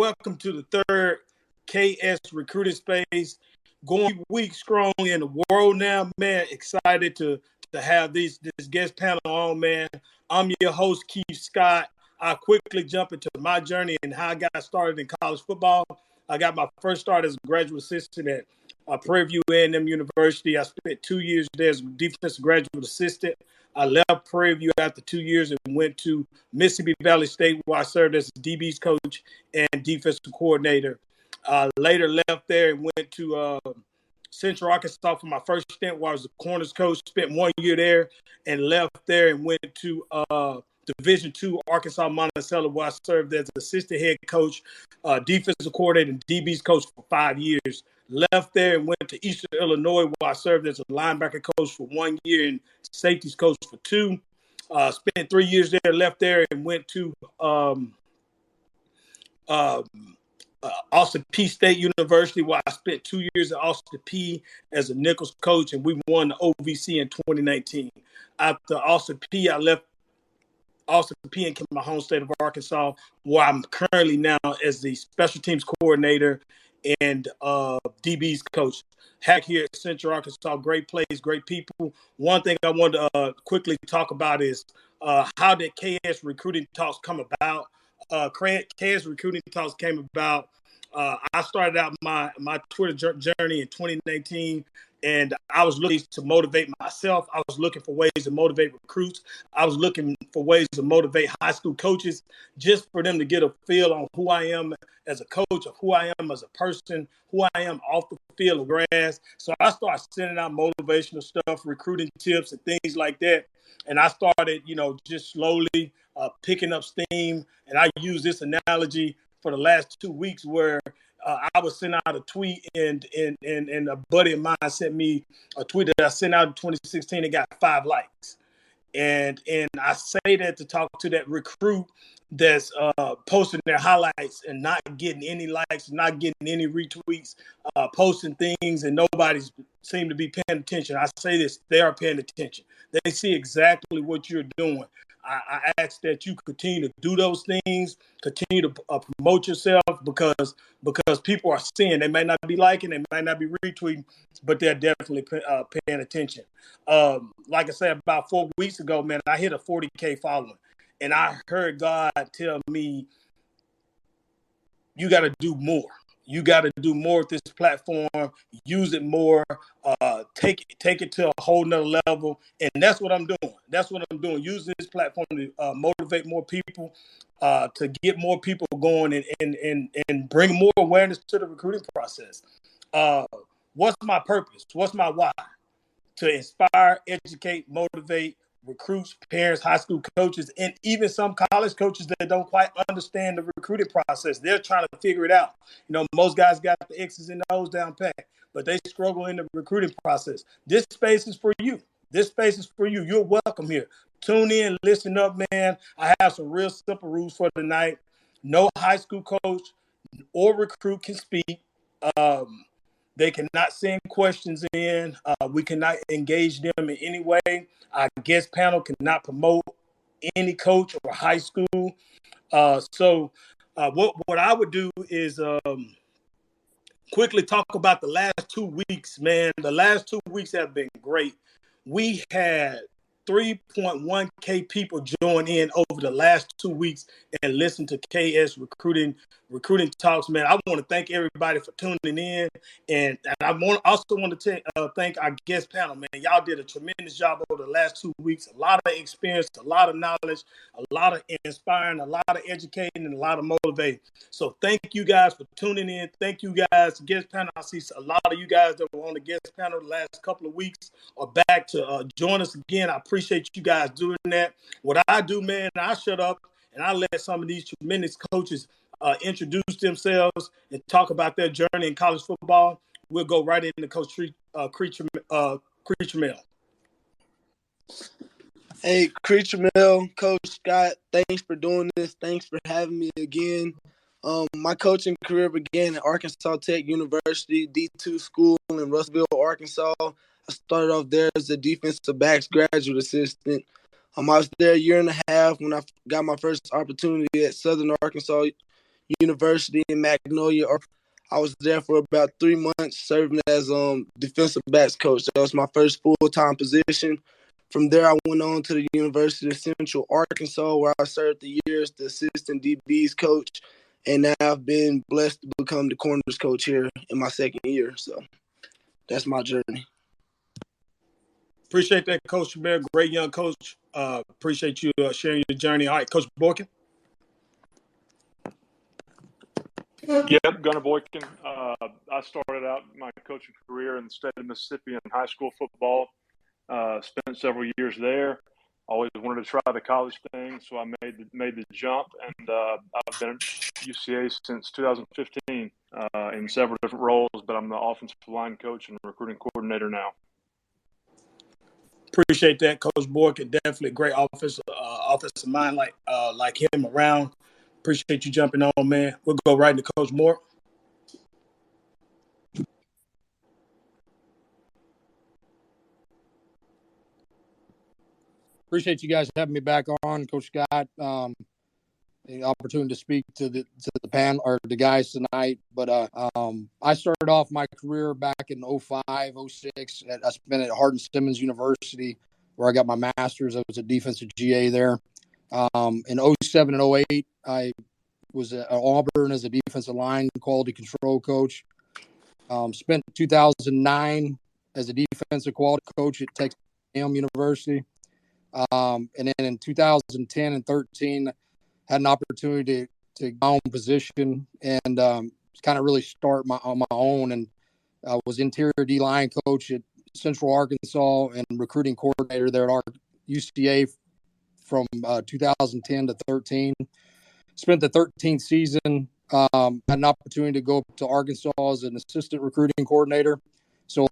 welcome to the third KS Recruiting Space. Going week strong in the world now, man. Excited to have this guest panel on, man. I'm your host, Keith Scott. I quickly jump into my journey and how I got started in college football. I got my first start as a graduate assistant at Prairie View A&M University. I spent 2 years there as a defensive graduate assistant. I left Prairie View after 2 years and went to Mississippi Valley State, where I served as a DB's coach and defensive coordinator. Later left there and went to Central Arkansas for my first stint, where I was the corners coach. Spent 1 year there and left there and went to Division II Arkansas Monticello, where I served as assistant head coach, defensive coordinator, and DB's coach for 5 years. Left there and went to Eastern Illinois, where I served as a linebacker coach for 1 year and safeties coach for 2. Spent 3 years there, left there and went to Austin Peay State University, where I spent 2 years at Austin Peay as a Nichols coach, and we won the OVC in 2019. After Austin Peay, I left Austin Peay and came to my home state of Arkansas, where I'm currently now as the special teams coordinator and DB's coach. Hack here at Central Arkansas, great place, great people. One thing I want to quickly talk about is how did KS Recruiting Talks come about? KS Recruiting Talks came about. I started out my Twitter journey in 2019, and I was looking to motivate myself. I was looking for ways to motivate recruits. I was looking for ways to motivate high school coaches, just for them to get a feel on who I am as a coach, of who I am as a person, who I am off the field of grass. So I started sending out motivational stuff, recruiting tips and things like that. And I started, just slowly picking up steam. And I use this analogy for the last 2 weeks, where I would send out a tweet and a buddy of mine sent me a tweet that I sent out in 2016 and got 5 likes. And I say that to talk to that recruit that's posting their highlights and not getting any likes, not getting any retweets, posting things, and nobody's seem to be paying attention. I say this, they are paying attention. They see exactly what you're doing. I ask that you continue to do those things, continue to promote yourself, because people are seeing. They may not be liking, they might not be retweeting, but they're definitely paying attention. Like I said, about 4 weeks ago, man, I hit a 40K following, and I heard God tell me, you got to do more. You got to do more with this platform, use it more, take it to a whole nother level. And that's what I'm doing. That's what I'm doing, using this platform to motivate more people, to get more people going and bring more awareness to the recruiting process. What's my purpose? What's my why? To inspire, educate, motivate recruits, parents, high school coaches, and even some college coaches that don't quite understand the recruiting process. They're trying to figure it out. Most guys got the X's and O's down pat, but they struggle in the recruiting process. This space is for you. This space is for you. You're welcome here. Tune in, listen up, man. I have some real simple rules for tonight. No high school coach or recruit can speak. They cannot send questions in. We cannot engage them in any way. Our guest panel cannot promote any coach or high school. So what I would do is quickly talk about the last 2 weeks, man. The last 2 weeks have been great. We had 3.1K people join in over the last 2 weeks and listen to KS Recruiting Talks, man. I want to thank everybody for tuning in, and I also want to thank our guest panel, man. Y'all did a tremendous job over the last 2 weeks. A lot of experience, a lot of knowledge, a lot of inspiring, a lot of educating, and a lot of motivating. So thank you guys for tuning in. Thank you guys, guest panel. I see a lot of you guys that were on the guest panel the last couple of weeks are back to join us again. I appreciate you guys doing that. What I do, man, I shut up and I let some of these tremendous coaches introduce themselves and talk about their journey in college football. We'll go right into Coach Creature Mill. Hey, Creature Mill, Coach Scott, thanks for doing this. Thanks for having me again. My coaching career began at Arkansas Tech University, D2 school in Russellville, Arkansas. I started off there as a defensive backs graduate assistant. I was there a year and a half when I got my first opportunity at Southern Arkansas University in Magnolia. I was there for about 3 months, serving as defensive backs coach. That was my first full-time position. From there, I went on to the University of Central Arkansas, where I served the year as the assistant DBs coach, and now I've been blessed to become the corners coach here in my second year. So that's my journey. Appreciate that, Coach Shamir. Great young coach. Appreciate you sharing your journey. All right, Coach Boykin. Yep, Gunnar Boykin. I started out my coaching career in the state of Mississippi in high school football. Spent several years there. Always wanted to try the college thing, so I made the jump, and I've been at UCA since 2015 in several different roles. But I'm the offensive line coach and recruiting coordinator now. Appreciate that, Coach Boykin. Definitely a great offensive mind like him around. Appreciate you jumping on, man. We'll go right into Coach Moore. Appreciate you guys having me back on, Coach Scott. The opportunity to speak to the panel or the guys tonight. But I started off my career back in 05, 06. I spent at Hardin-Simmons University, where I got my master's. I was a defensive GA there. In 07 and 08, I was at Auburn as a defensive line quality control coach. Spent 2009 as a defensive quality coach at Texas A&M University. And then in 2010 and 13, had an opportunity to my own position and kind of really start on my own. And I was interior D-line coach at Central Arkansas and recruiting coordinator there at UCA from 2010 to 13. Spent the 13th season, had an opportunity to go up to Arkansas as an assistant recruiting coordinator. So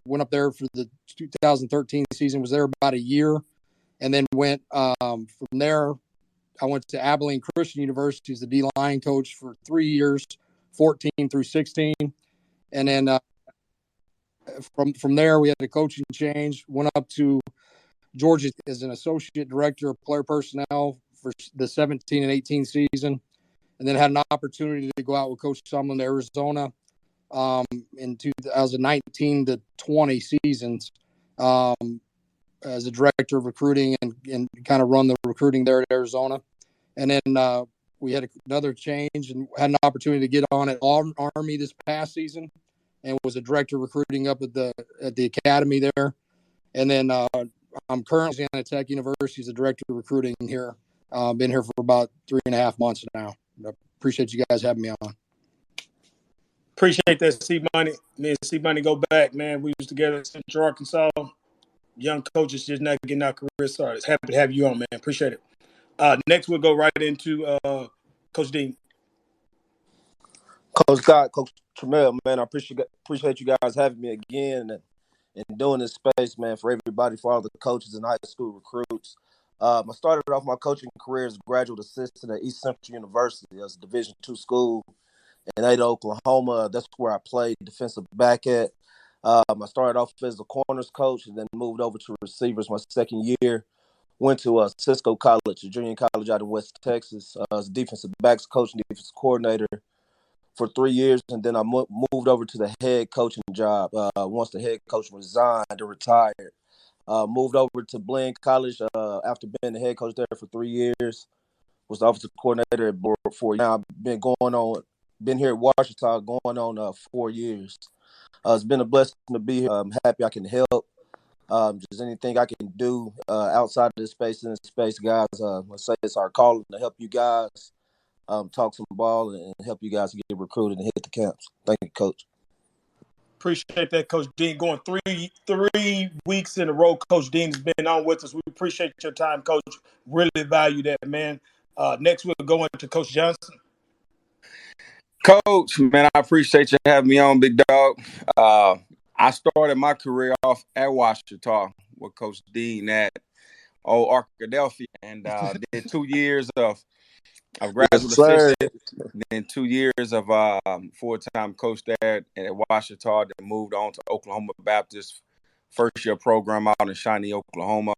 went up there for the 2013 season, was there about a year, and then went from there. I went to Abilene Christian University as the D-line coach for 3 years, 14 through 16. And then from there, we had a coaching change, went up to Georgia as an associate director of player personnel for the 17 and 18 season. And then had an opportunity to go out with Coach Sumlin to Arizona in 2019 to 20 seasons as a director of recruiting and kind of run the recruiting there at Arizona. And then we had another change and had an opportunity to get on at Army this past season and was a director of recruiting up at the academy there. And then I'm currently at Tech University as a director of recruiting here. Been here for about 3.5 months now. I appreciate you guys having me on. Appreciate that, C-Money. Me and C-Money go back, man. We was together at Central Arkansas. Young coaches just not getting our career started. Happy to have you on, man. Appreciate it. Next, we'll go right into Coach Dean. Coach Scott, Coach Tremel, man, I appreciate you guys having me again and doing this space, man, for everybody, for all the coaches and high school recruits. I started off my coaching career as a graduate assistant at East Central University. As a Division II school in Ada, Oklahoma. That's where I played defensive back at. I started off as a corners coach and then moved over to receivers my second year. Went to Cisco College, a junior college out in West Texas, as a defensive backs coach and defensive coordinator for 3 years. And then I moved over to the head coaching job once the head coach resigned or retired. Moved over to Blaine College after being the head coach there for 3 years. Was the offensive coordinator at Board for now. I've been here at Washington going on 4 years. It's been a blessing to be here. I'm happy I can help. Just anything I can do outside of this space, in this space, guys. Let's say it's our calling to help you guys talk some ball and help you guys get recruited and hit the camps. Thank you, Coach. Appreciate that, Coach Dean. Going three weeks in a row, Coach Dean has been on with us. We appreciate your time, Coach. Really value that, man. Next, we'll go into Coach Johnson. Coach, man, I appreciate you having me on, big dog. I started my career off at Washington with Coach Dean at Arkadelphia and did 2 years of graduate assistant, then 2 years of full-time coach there at Washington, then moved on to Oklahoma Baptist first-year program out in Shawnee, Oklahoma.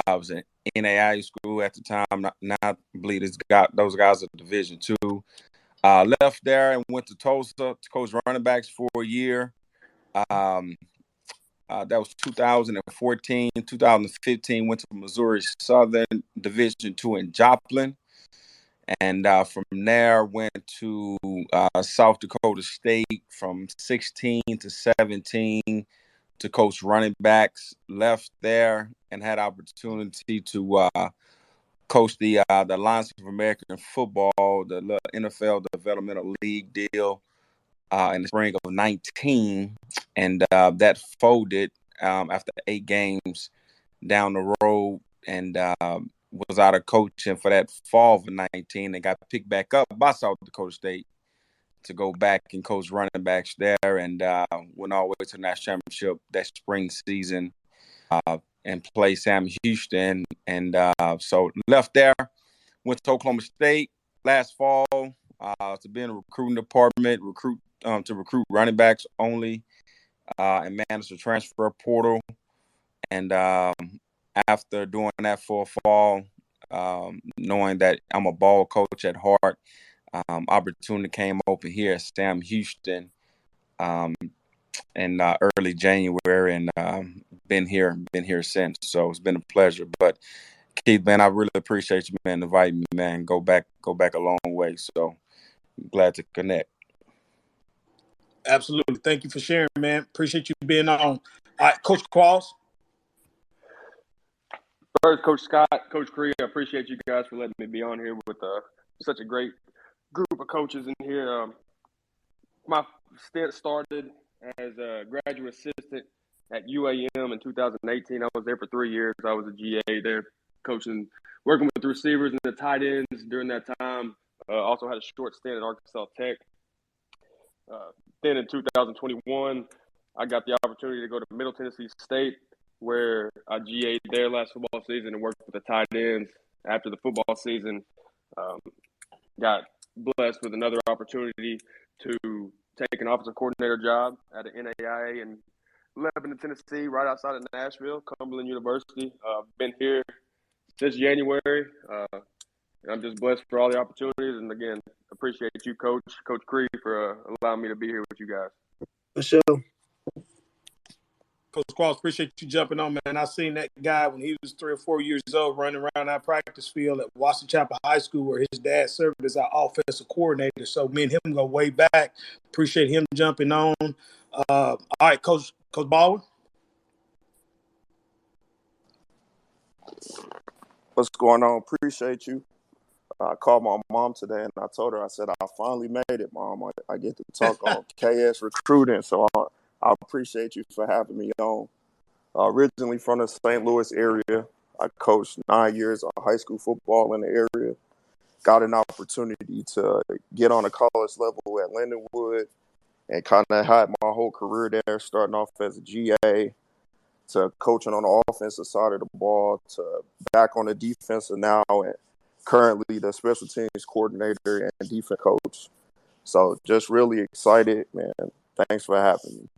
I was in NAIA school at the time. Now I believe those guys are Division II. Left there and went to Tulsa to coach running backs for a year. That was 2014. 2015, went to Missouri Southern Division II in Joplin. And from there, went to South Dakota State from 16 to 17 to coach running backs. Left there and had opportunity to coach the Alliance of American Football, the NFL Developmental League deal in the spring of 19. And that folded after 8 games down the road, and was out of coaching for that fall of 19 and got picked back up by South Dakota State to go back and coach running backs there, and went all the way to the national championship that spring season and played Sam Houston. And so left there, went to Oklahoma State last fall to be in the recruiting department, to recruit running backs only, and manage the transfer portal. And after doing that for a fall, knowing that I'm a ball coach at heart, opportunity came open here at Sam Houston in early January, and been here since. So it's been a pleasure. But Keith, man, I really appreciate you, man, inviting me, man. Go back a long way. So glad to connect. Absolutely. Thank you for sharing, man. Appreciate you being on. All right, Coach Qualls. First, Coach Scott, Coach Cree, I appreciate you guys for letting me be on here with such a great group of coaches in here. My stint started as a graduate assistant at UAM in 2018. I was there for 3 years. I was a GA there, coaching, working with the receivers and the tight ends during that time. Also had a short stint at Arkansas Tech. Then in 2021, I got the opportunity to go to Middle Tennessee State, where I GA'd there last football season and worked with the tight ends. After the football season, got blessed with another opportunity to take an offensive coordinator job at an NAIA in Lebanon, Tennessee, right outside of Nashville, Cumberland University. Been here since January. And I'm just blessed for all the opportunities. And again, appreciate you, Coach Cree, for allowing me to be here with you guys. For sure. Coach Qualls, appreciate you jumping on, man. I seen that guy when he was 3 or 4 years old running around our practice field at Washington Chapel High School, where his dad served as our offensive coordinator. So me and him go way back. Appreciate him jumping on. All right, Coach Baldwin. What's going on? Appreciate you. I called my mom today and I told her, I said, I finally made it, Mom. I get to talk on KS Recruiting. So I appreciate you for having me on. Originally from the St. Louis area, I coached 9 years of high school football in the area. Got an opportunity to get on a college level at Lindenwood and kind of had my whole career there, starting off as a GA to coaching on the offensive side of the ball to back on the defensive now, and currently the special teams coordinator and defense coach. So just really excited, man. Thanks for having me.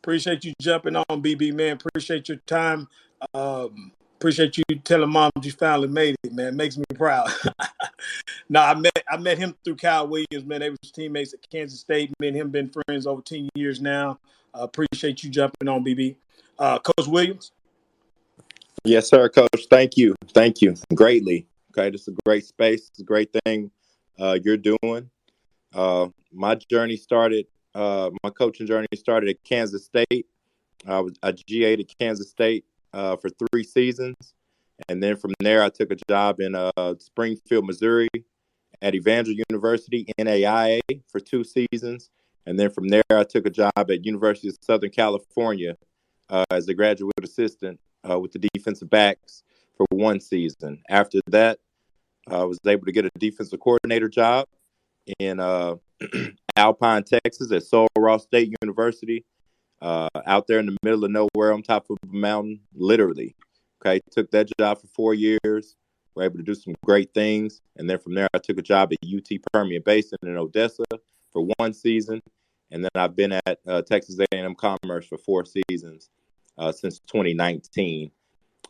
Appreciate you jumping on, BB, man. Appreciate your time. Appreciate you telling Mom you finally made it, man. Makes me proud. I met him through Kyle Williams, man. They were teammates at Kansas State. Me and him been friends over 10 years now. Appreciate you jumping on, BB. Coach Williams. Yes, sir, Coach. Thank you. Thank you greatly. Okay, this is a great space. It's a great thing you're doing. My journey started, my coaching journey started at Kansas State. I GA'd at Kansas State for 3 seasons. And then from there, I took a job in Springfield, Missouri at Evangel University, NAIA, for 2 seasons. And then from there, I took a job at University of Southern California as a graduate assistant with the defensive backs for 1 season. After that, I was able to get a defensive coordinator job in Alpine, Texas at Sul Ross State University, out there in the middle of nowhere on top of a mountain, literally. Okay, took that job for 4 years. Were able to do some great things. And then from there, I took a job at UT Permian Basin in Odessa for 1 season. And then I've been at Texas A&M Commerce for 4 seasons since 2019.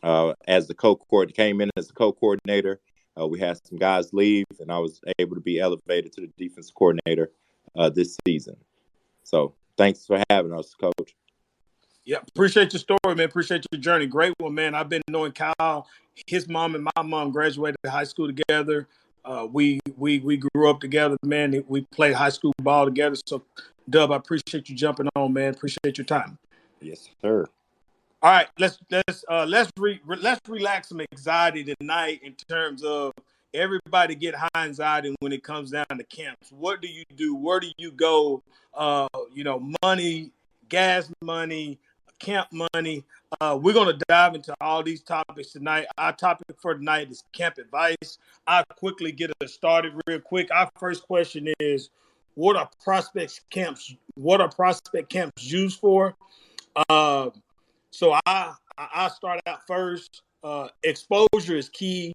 As the came in as the co-coordinator We had some guys leave, and I was able to be elevated to the defense coordinator this season. So thanks for having us, Coach. Yeah, appreciate your story, man. Appreciate your journey. Great one, man. I've been knowing Kyle. His mom and my mom graduated high school together. We grew up together, man. We played high school ball together. So, Dub, I appreciate you jumping on, man. Appreciate your time. Yes, sir. All right, let's relax some anxiety tonight in terms of everybody get high anxiety when it comes down to camps. What do you do? Where do you go? Money, gas money, camp money. We're gonna dive into all these topics tonight. Our topic for tonight is camp advice. I'll quickly get us started real quick. Our first question is, what are prospect camps used for? So I start out first. Exposure is key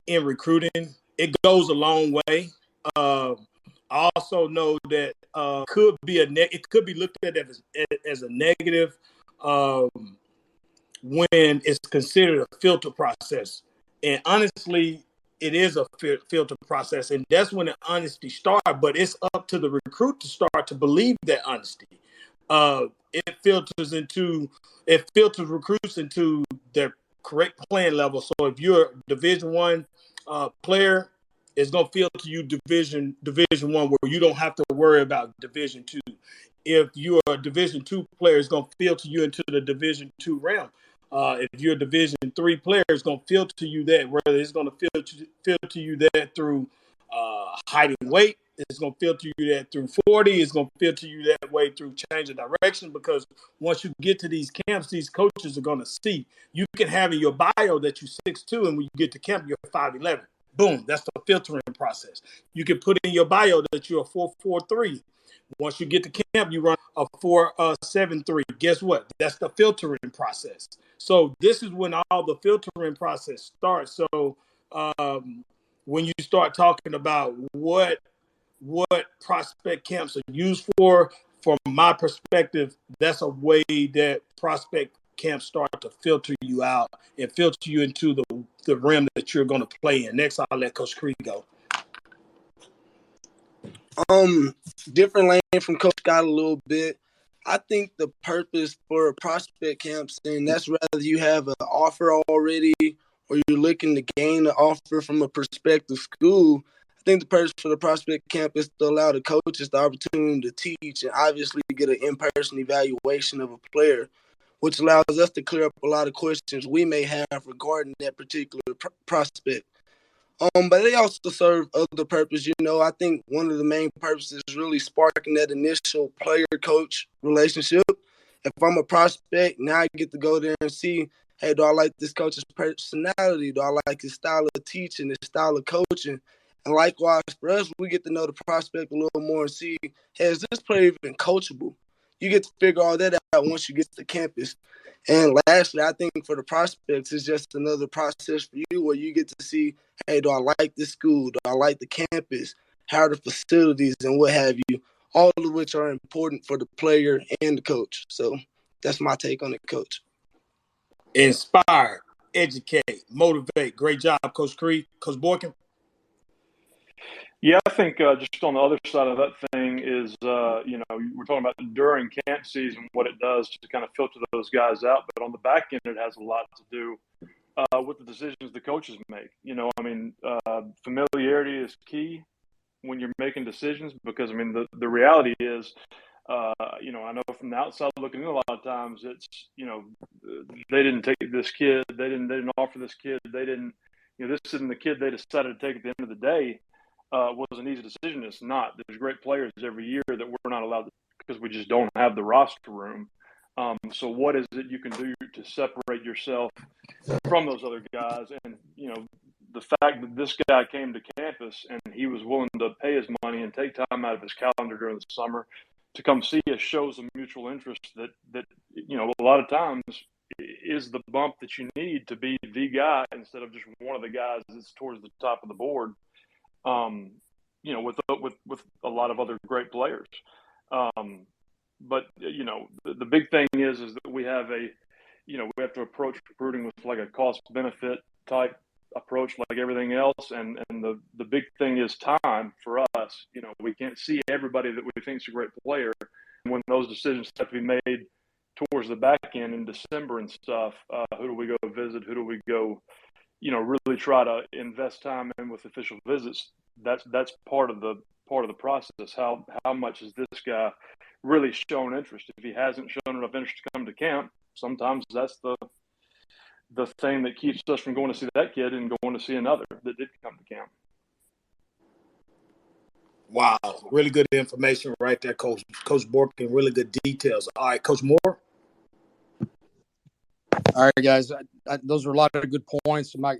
in recruiting. It goes a long way. I also know that it could be looked at as a negative when it's considered a filter process. And honestly, it is a filter process, and that's when the honesty starts. But it's up to the recruit to start to believe that honesty. It filters recruits into their correct playing level. So if you're a Division I player, it's gonna filter you Division I, where you don't have to worry about Division II. If you're a Division II player, it's gonna filter you into the Division II realm. If you're a Division III player, it's gonna filter you that. Whether it's gonna filter you that through height and weight. It's going to filter you that through 40. It's going to filter you that way through change of direction, because once you get to these camps, these coaches are going to see. You can have in your bio that you're 6'2", and when you get to camp, you're 5'11". Boom, that's the filtering process. You can put in your bio that you're a 4'3". Once you get to camp, you run a 4'7'3". Guess what? That's the filtering process. So this is when all the filtering process starts. So when you start talking about what prospect camps are used for, from my perspective, that's a way that prospect camps start to filter you out and filter you into the realm that you're going to play in. Next, I'll let Coach Cree go. Different lane from Coach Scott a little bit. I think the purpose for prospect camps, and that's rather you have an offer already or you're looking to gain an offer from a prospective school. I think the purpose for the prospect camp is to allow the coaches the opportunity to teach and obviously get an in-person evaluation of a player, which allows us to clear up a lot of questions we may have regarding that particular prospect. But they also serve other purpose. I think one of the main purposes is really sparking that initial player-coach relationship. If I'm a prospect, now I get to go there and see, hey, do I like this coach's personality? Do I like his style of teaching, his style of coaching? And likewise, for us, we get to know the prospect a little more and see, hey, is this player even coachable? You get to figure all that out once you get to campus. And lastly, I think for the prospects, it's just another process for you where you get to see, hey, do I like this school? Do I like the campus? How are the facilities and what have you? All of which are important for the player and the coach. So that's my take on it, Coach. Inspire, educate, motivate. Great job, Coach Cree. Coach Boykin. Yeah, I think just on the other side of that thing is, we're talking about during camp season, what it does to kind of filter those guys out. But on the back end, it has a lot to do with the decisions the coaches make. Familiarity is key when you're making decisions, because, the reality is, I know from the outside looking in, a lot of times it's, they didn't take this kid, they didn't offer this kid, they didn't, this isn't the kid they decided to take at the end of the day. Was an easy decision. It's not. There's great players every year that we're not allowed to, because we just don't have the roster room. So what is it you can do to separate yourself from those other guys? And, the fact that this guy came to campus and he was willing to pay his money and take time out of his calendar during the summer to come see us shows a mutual interest that a lot of times is the bump that you need to be the guy instead of just one of the guys that's towards the top of the board. With a lot of other great players. But the big thing is that we have we have to approach recruiting with like a cost benefit type approach like everything else. And the big thing is time for us. You know, we can't see everybody that we think is a great player. And when those decisions have to be made towards the back end in December and stuff, who do we go visit? Who do we go, you know, really try to invest time in with official visits? That's part of the process. How much has this guy really shown interest? If he hasn't shown enough interest to come to camp, sometimes that's the thing that keeps us from going to see that kid and going to see another that did come to camp. Wow, really good information right there, Coach Borkin. Really good details. All right, Coach Moore. All right, guys. Those are a lot of good points. A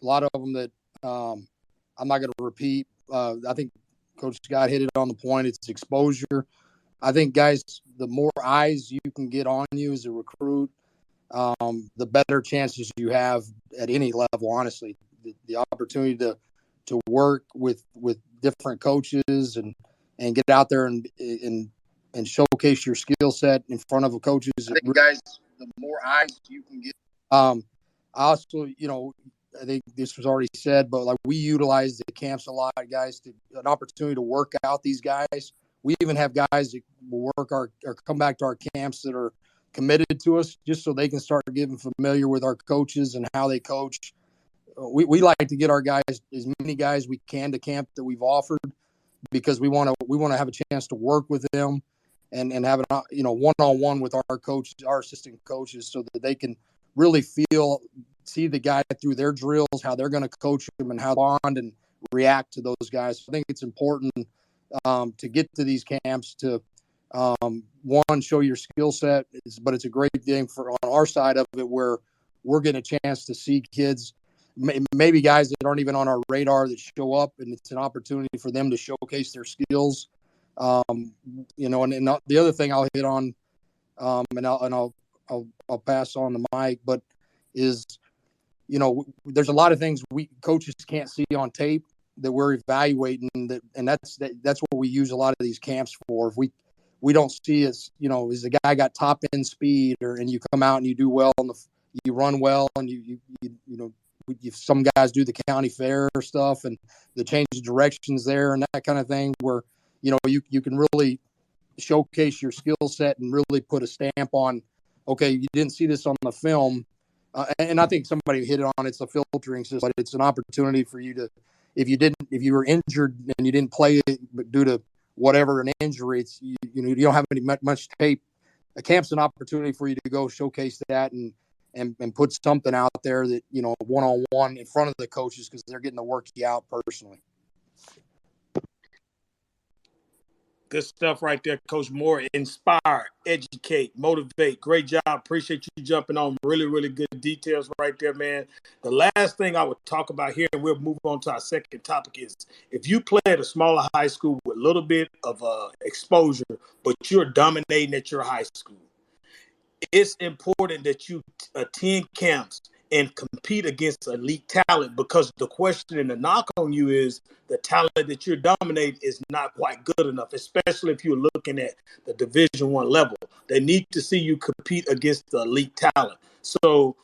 lot of them that I'm not going to repeat. I think Coach Scott hit it on the point. It's exposure. I think, guys, the more eyes you can get on you as a recruit, the better chances you have at any level, honestly. The opportunity to work with different coaches and get out there and showcase your skill set in front of a coaches. I think, guys, the more eyes you can get. I also, you know, I think this was already said, but like we utilize the camps a lot, guys, an opportunity to work out these guys. We even have guys that will work or come back to our camps that are committed to us just so they can start getting familiar with our coaches and how they coach. We like to get our guys, as many guys we can, to camp that we've offered, because we want to have a chance to work with them and have an, you know, one-on-one with our coaches, our assistant coaches, so that they can really see the guy through their drills, how they're going to coach them and how to bond and react to those guys. I think it's important to get to these camps to one, show your skill set, but it's a great thing for on our side of it where we're getting a chance to see kids, maybe guys that aren't even on our radar, that show up, and it's an opportunity for them to showcase their skills. You know, and the other thing I'll hit on, and I'll pass on the mic, but is, you know, there's a lot of things we coaches can't see on tape that we're evaluating, and that's what we use a lot of these camps for. If we don't see is, you know, is the guy got top end speed, and you come out and you do well and you run well, and you know, some guys do the county fair stuff and the change of directions there and that kind of thing, where, you know, you can really showcase your skill set and really put a stamp on, okay, you didn't see this on the film. And I think somebody hit it on, it's a filtering system, but it's an opportunity for you to, if you were injured and you didn't play it, but due to whatever an injury, it's, you know, you don't have much tape. A camp's an opportunity for you to go showcase that and put something out there that, you know, one-on-one in front of the coaches, because they're getting to work you out personally. Good stuff right there, Coach Moore. Inspire, educate, motivate. Great job. Appreciate you jumping on. Really, really good details right there, man. The last thing I would talk about here, and we'll move on to our second topic, is if you play at a smaller high school with a little bit of exposure, but you're dominating at your high school, it's important that you attend camps and compete against elite talent, because the question and the knock on you is the talent that you're dominating is not quite good enough, especially if you're looking at the Division I level. They need to see you compete against the elite talent. So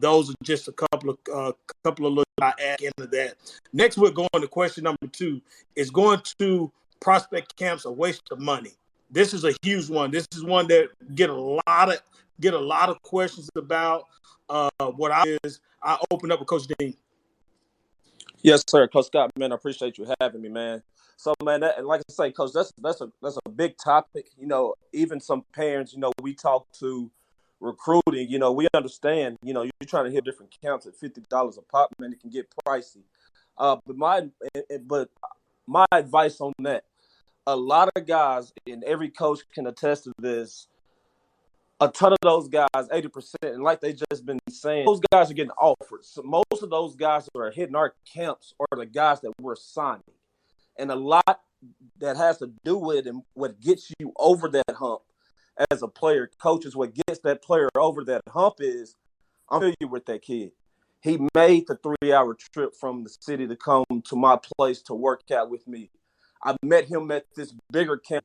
those are just a couple of looks I add into that. Next, we're going to question number 2. Is going to prospect camps a waste of money? This is a huge one. This is one that get a lot of questions about. What I open up with Coach Dean. Yes, sir, Coach Scott. Man, I appreciate you having me, man. So, man, like I say, Coach, that's a big topic. You know, even some parents, you know, we talk to recruiting. You know, we understand. You know, you're trying to hit different camps at $50 a pop, man. It can get pricey. But my advice on that, a lot of guys, and every coach can attest to this, a ton of those guys, 80%, and like they just been saying, those guys are getting offered. So most of those guys who are hitting our camps are the guys that we're signing. And a lot that has to do with and what gets you over that hump as a player, coaches, what gets that player over that hump is, I'm familiar with that kid. He made the 3-hour trip from the city to come to my place to work out with me. I met him at this bigger camp.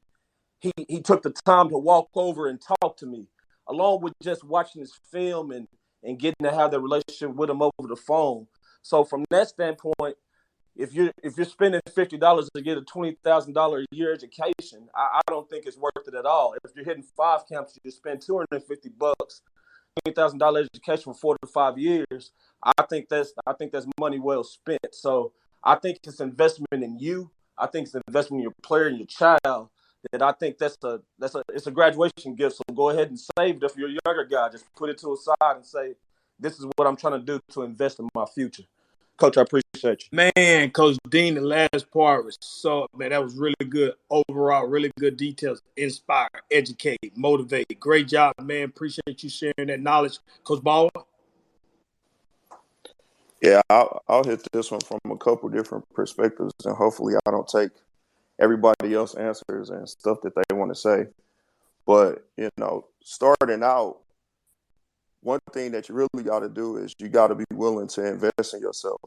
He took the time to walk over and talk to me, along with just watching his film and getting to have that relationship with him over the phone. So from that standpoint, if you're spending $50 to get a $20,000 a year education, I don't think it's worth it at all. If you're hitting 5 camps, you spend $250, $20,000 education for 4 to 5 years. I think that's money well spent. So I think it's investment in you. I think it's investment in your player and your child. That I think it's a graduation gift. So go ahead and save it. If you're a younger guy, just put it to a side and say, this is what I'm trying to do to invest in my future. Coach, I appreciate you. Man, Coach Dean, the last part was that was really good overall, really good details. Inspire, educate, motivate. Great job, man. Appreciate you sharing that knowledge. Coach Baldwin? Yeah, I'll hit this one from a couple different perspectives, and hopefully I don't take everybody else's answers and stuff that they want to say. But, starting out, one thing that you really got to do is you got to be willing to invest in yourself.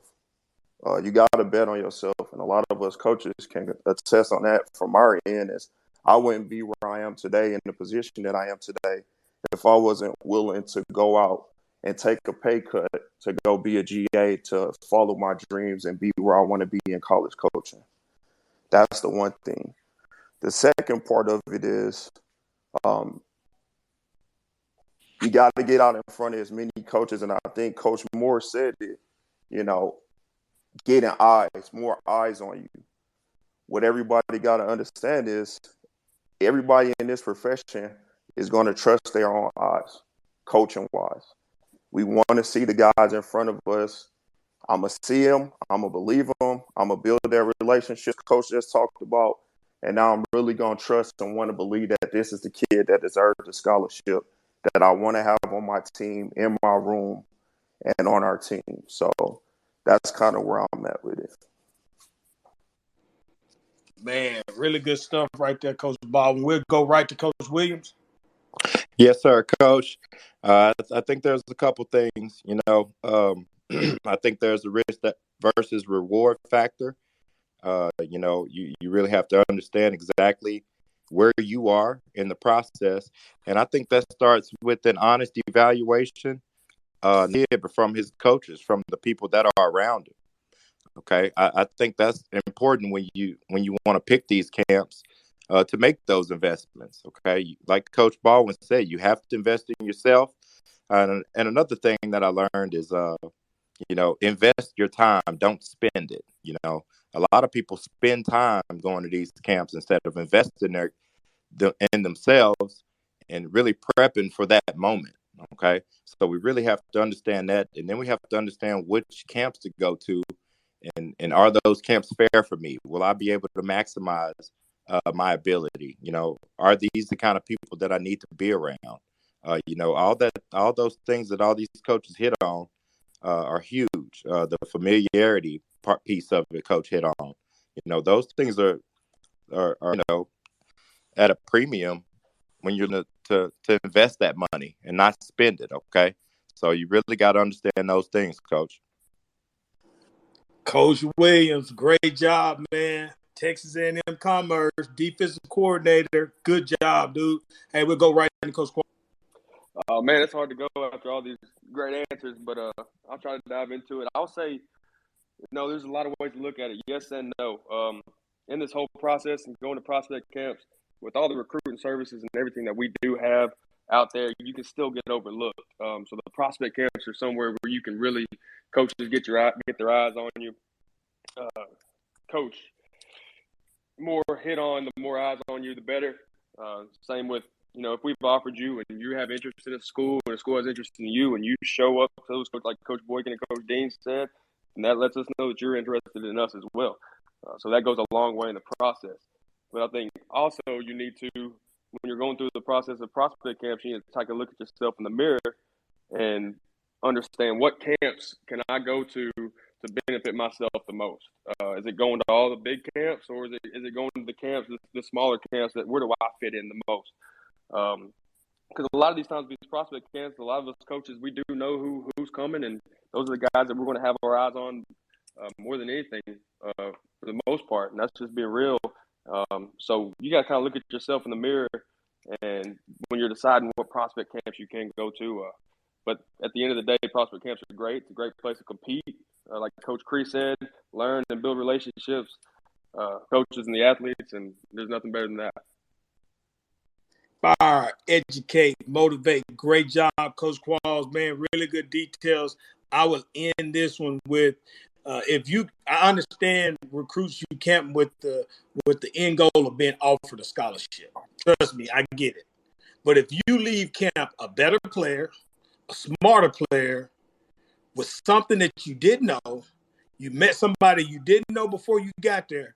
You got to bet on yourself. And a lot of us coaches can attest on that from our end. Is I wouldn't be where I am today in the position that I am today if I wasn't willing to go out and take a pay cut to go be a GA, to follow my dreams and be where I want to be in college coaching. That's the one thing. The second part of it is you got to get out in front of as many coaches. And I think Coach Moore said it, getting more eyes on you. What everybody got to understand is everybody in this profession is going to trust their own eyes, coaching-wise. We want to see the guys in front of us. I'm going to see them. I'm going to believe them. I'm going to build that relationship Coach just talked about. And now I'm really going to trust and want to believe that this is the kid that deserves the scholarship that I want to have on my team, in my room, and on our team. So that's kind of where I'm at with it. Man, really good stuff right there, Coach Baldwin. We'll go right to Coach Williams. Yes, sir, Coach. I think there's a couple things, I think there's a risk versus reward factor. You really have to understand exactly where you are in the process. And I think that starts with an honest evaluation from his coaches, from the people that are around him. Okay. I think that's important when you want to pick these camps to make those investments. Okay. Like Coach Baldwin said, you have to invest in yourself. And another thing that I learned is, invest your time. Don't spend it. A lot of people spend time going to these camps instead of investing in themselves and really prepping for that moment. Okay. So we really have to understand that. And then we have to understand which camps to go to. And are those camps fair for me? Will I be able to maximize my ability? Are these the kind of people that I need to be around? All those things that all these coaches hit on are huge. The familiarity piece of it, Coach hit on. Those things are at a premium when you're to invest that money and not spend it. Okay, so you really got to understand those things, Coach. Coach Williams, great job, man. Texas A&M Commerce, defensive coordinator. Good job, dude. Hey, we'll go right into Coach Quan. Man, it's hard to go after all these great answers, but I'll try to dive into it. I'll say, there's a lot of ways to look at it, yes and no. In this whole process and going to prospect camps, with all the recruiting services and everything that we do have out there, you can still get overlooked. So the prospect camps are somewhere where you can really, coaches get their eyes on you. Coach, more hit on, the more eyes on you, the better. Same with, if we've offered you and you have interest in a school and a school has interest in you and you show up to those, like Coach Boykin and Coach Dean said, and that lets us know that you're interested in us as well. So that goes a long way in the process. But I think also you need to, when you're going through the process of prospect camps, you need to take a look at yourself in the mirror and understand what camps can I go to benefit myself the most. Is it going to all the big camps, or is it going to the camps, the smaller camps, where do I fit in the most? Because a lot of these times, these prospect camps, a lot of us coaches, we do know who's coming, and those are the guys that we're going to have our eyes on more than anything for the most part, and that's just being real. So you got to kind of look at yourself in the mirror, and when you're deciding what prospect camps you can go to. But at the end of the day, prospect camps are great. It's a great place to compete. like Coach Cree said, learn and build relationships, coaches and the athletes, and there's nothing better than that. Inspire, educate, motivate. Great job, Coach Qualls, man. Really good details. I will end this one with I understand recruits you camp with the end goal of being offered a scholarship. Trust me, I get it. But if you leave camp a better player, a smarter player, with something that you didn't know, you met somebody you didn't know before you got there,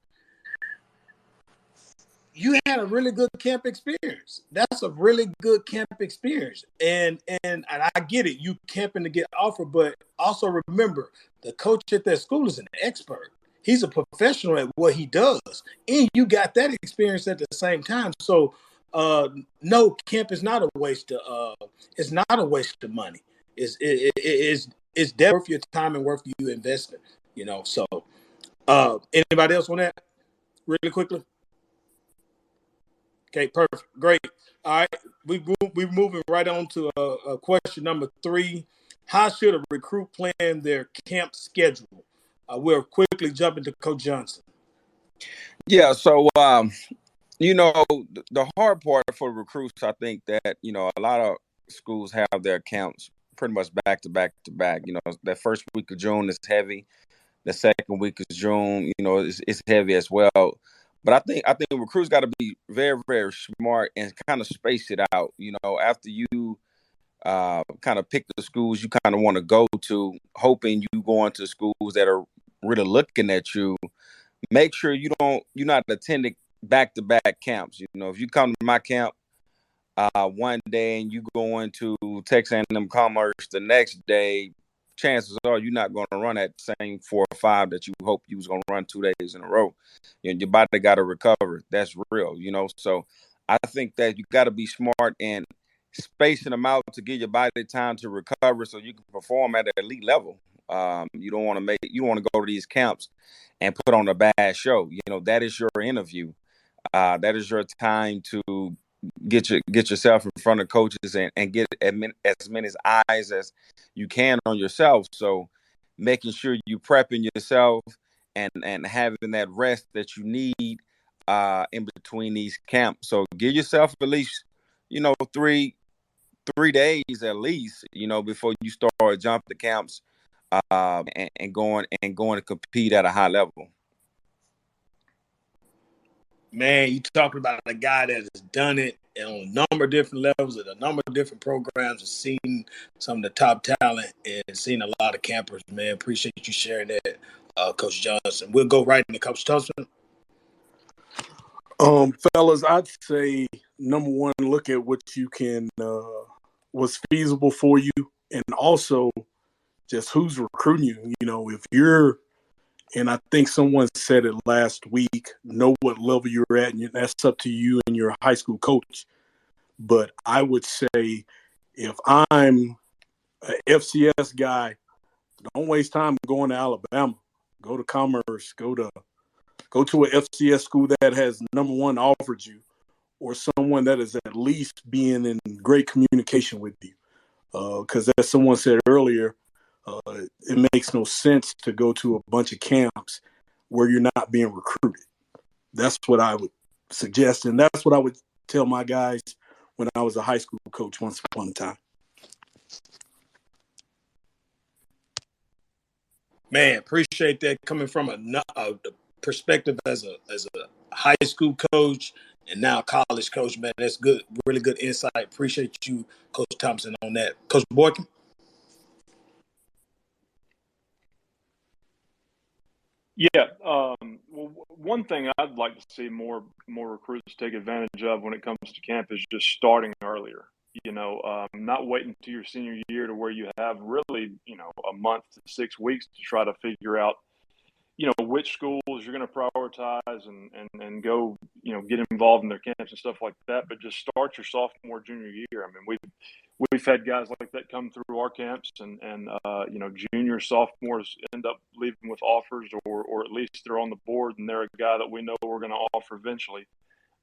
you had a really good camp experience. That's a really good camp experience. And I get it, you camping to get offered, but also remember, the coach at that school is an expert. He's a professional at what he does. And you got that experience at the same time. So no, camp is not a waste of it's not a waste of money. It's definitely worth your time and worth you investment, you know. So anybody else on that? Really quickly? Okay, perfect. Great. All right. We're moving right on to question number 3. How should a recruit plan their camp schedule? We'll quickly jump into Coach Johnson. Yeah, so you know, the hard part for recruits, I think that, you know, a lot of schools have their camps pretty much back to back to back. You know, that first week of June is heavy. The second week of June, you know, it's heavy as well. But I think recruits got to be very, very smart and kind of space it out. You know, after you kind of pick the schools you kind of want to go to, hoping you go into schools that are really looking at you. Make sure you're not attending back-to-back camps. You know, if you come to my camp one day and you go into Texas A&M Commerce the next day, chances are you're not going to run that same 4 or 5 that you hope you was going to run 2 days in a row. You know, your body got to recover. That's real, you know. So I think that you got to be smart and spacing them out to give your body time to recover so you can perform at an elite level. You don't want to go to these camps and put on a bad show. You know, that is your interview. That is your time to get yourself in front of coaches and get as many eyes as you can on yourself. So making sure you prepping yourself and having that rest that you need in between these camps. So give yourself at least, you know, three days at least, you know, before you start jumping the camps and going to compete at a high level. Man, you talking about a guy that has done it on a number of different levels at a number of different programs and seen some of the top talent and seen a lot of campers, man. Appreciate you sharing that, Coach Johnson. We'll go right into Coach Thompson. Fellas, I'd say number one, look at what you can, what's feasible for you, and also just who's recruiting you. You know, if you're, and I think someone said it last week, know what level you're at, and that's up to you and your high school coach. But I would say if I'm an FCS guy, don't waste time going to Alabama. Go to Commerce. Go to an FCS school that has, number one, offered you, or someone that is at least being in great communication with you. Because as someone said earlier, it makes no sense to go to a bunch of camps where you're not being recruited. That's what I would suggest, and that's what I would tell my guys when I was a high school coach once upon a time. Man, appreciate that coming from a perspective as a high school coach and now college coach. Man, that's good, really good insight. Appreciate you, Coach Thompson, on that. Coach Boykin. Yeah. Well, one thing I'd like to see more recruits take advantage of when it comes to camp is just starting earlier. You know, not waiting to your senior year to where you have really, you know, a month to 6 weeks to try to figure out, you know, which schools you're going to prioritize and go, you know, get involved in their camps and stuff like that. But just start your sophomore, junior year. I mean, we've had guys like that come through our camps and you know, junior sophomores end up leaving with offers or at least they're on the board and they're a guy that we know we're going to offer eventually.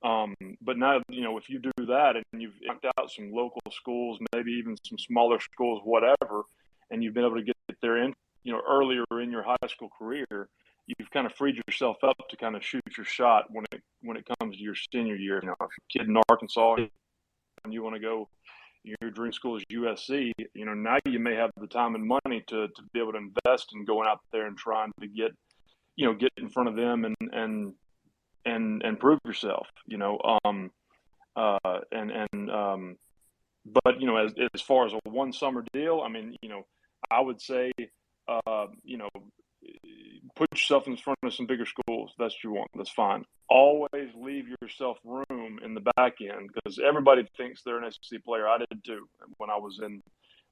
But now, you know, if you do that and you've knocked out some local schools, maybe even some smaller schools, whatever, and you've been able to get their interest earlier in your high school career, you've kind of freed yourself up to kind of shoot your shot when it comes to your senior year. If you're a kid in Arkansas and you want to go, your dream school is USC, now you may have the time and money to be able to invest in going out there and trying to get in front of them and prove yourself, but as far as a one summer deal, I mean, I would say, put yourself in front of some bigger schools. That's what you want. That's fine. Always leave yourself room in the back end, because everybody thinks they're an SEC player. I did too when I was in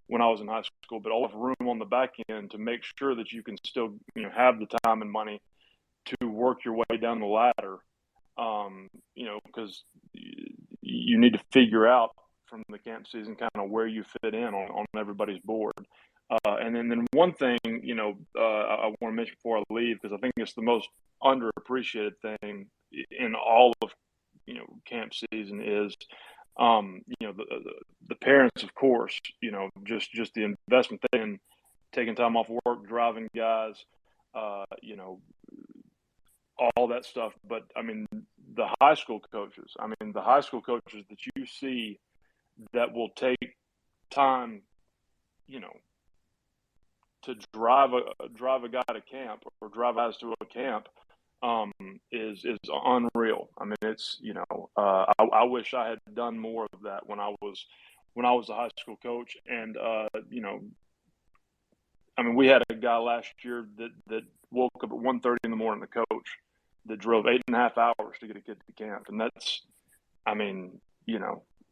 high school, but always room on the back end to make sure that you can still have the time and money to work your way down the ladder. Because you need to figure out from the camp season kind of where you fit in on everybody's board. And then one thing, I want to mention before I leave, because I think it's the most underappreciated thing in all of, camp season is, the parents, of course, just the investment in taking time off work, driving guys, all that stuff. But I mean, the high school coaches that you see that will take time, to drive a guy to camp or drive guys to a camp, is unreal. I mean, it's I wish I had done more of that when I was a high school coach. And I mean, we had a guy last year that woke up at 1:30 in the morning, the coach, that drove 8.5 hours to get a kid to camp. And that's, I mean,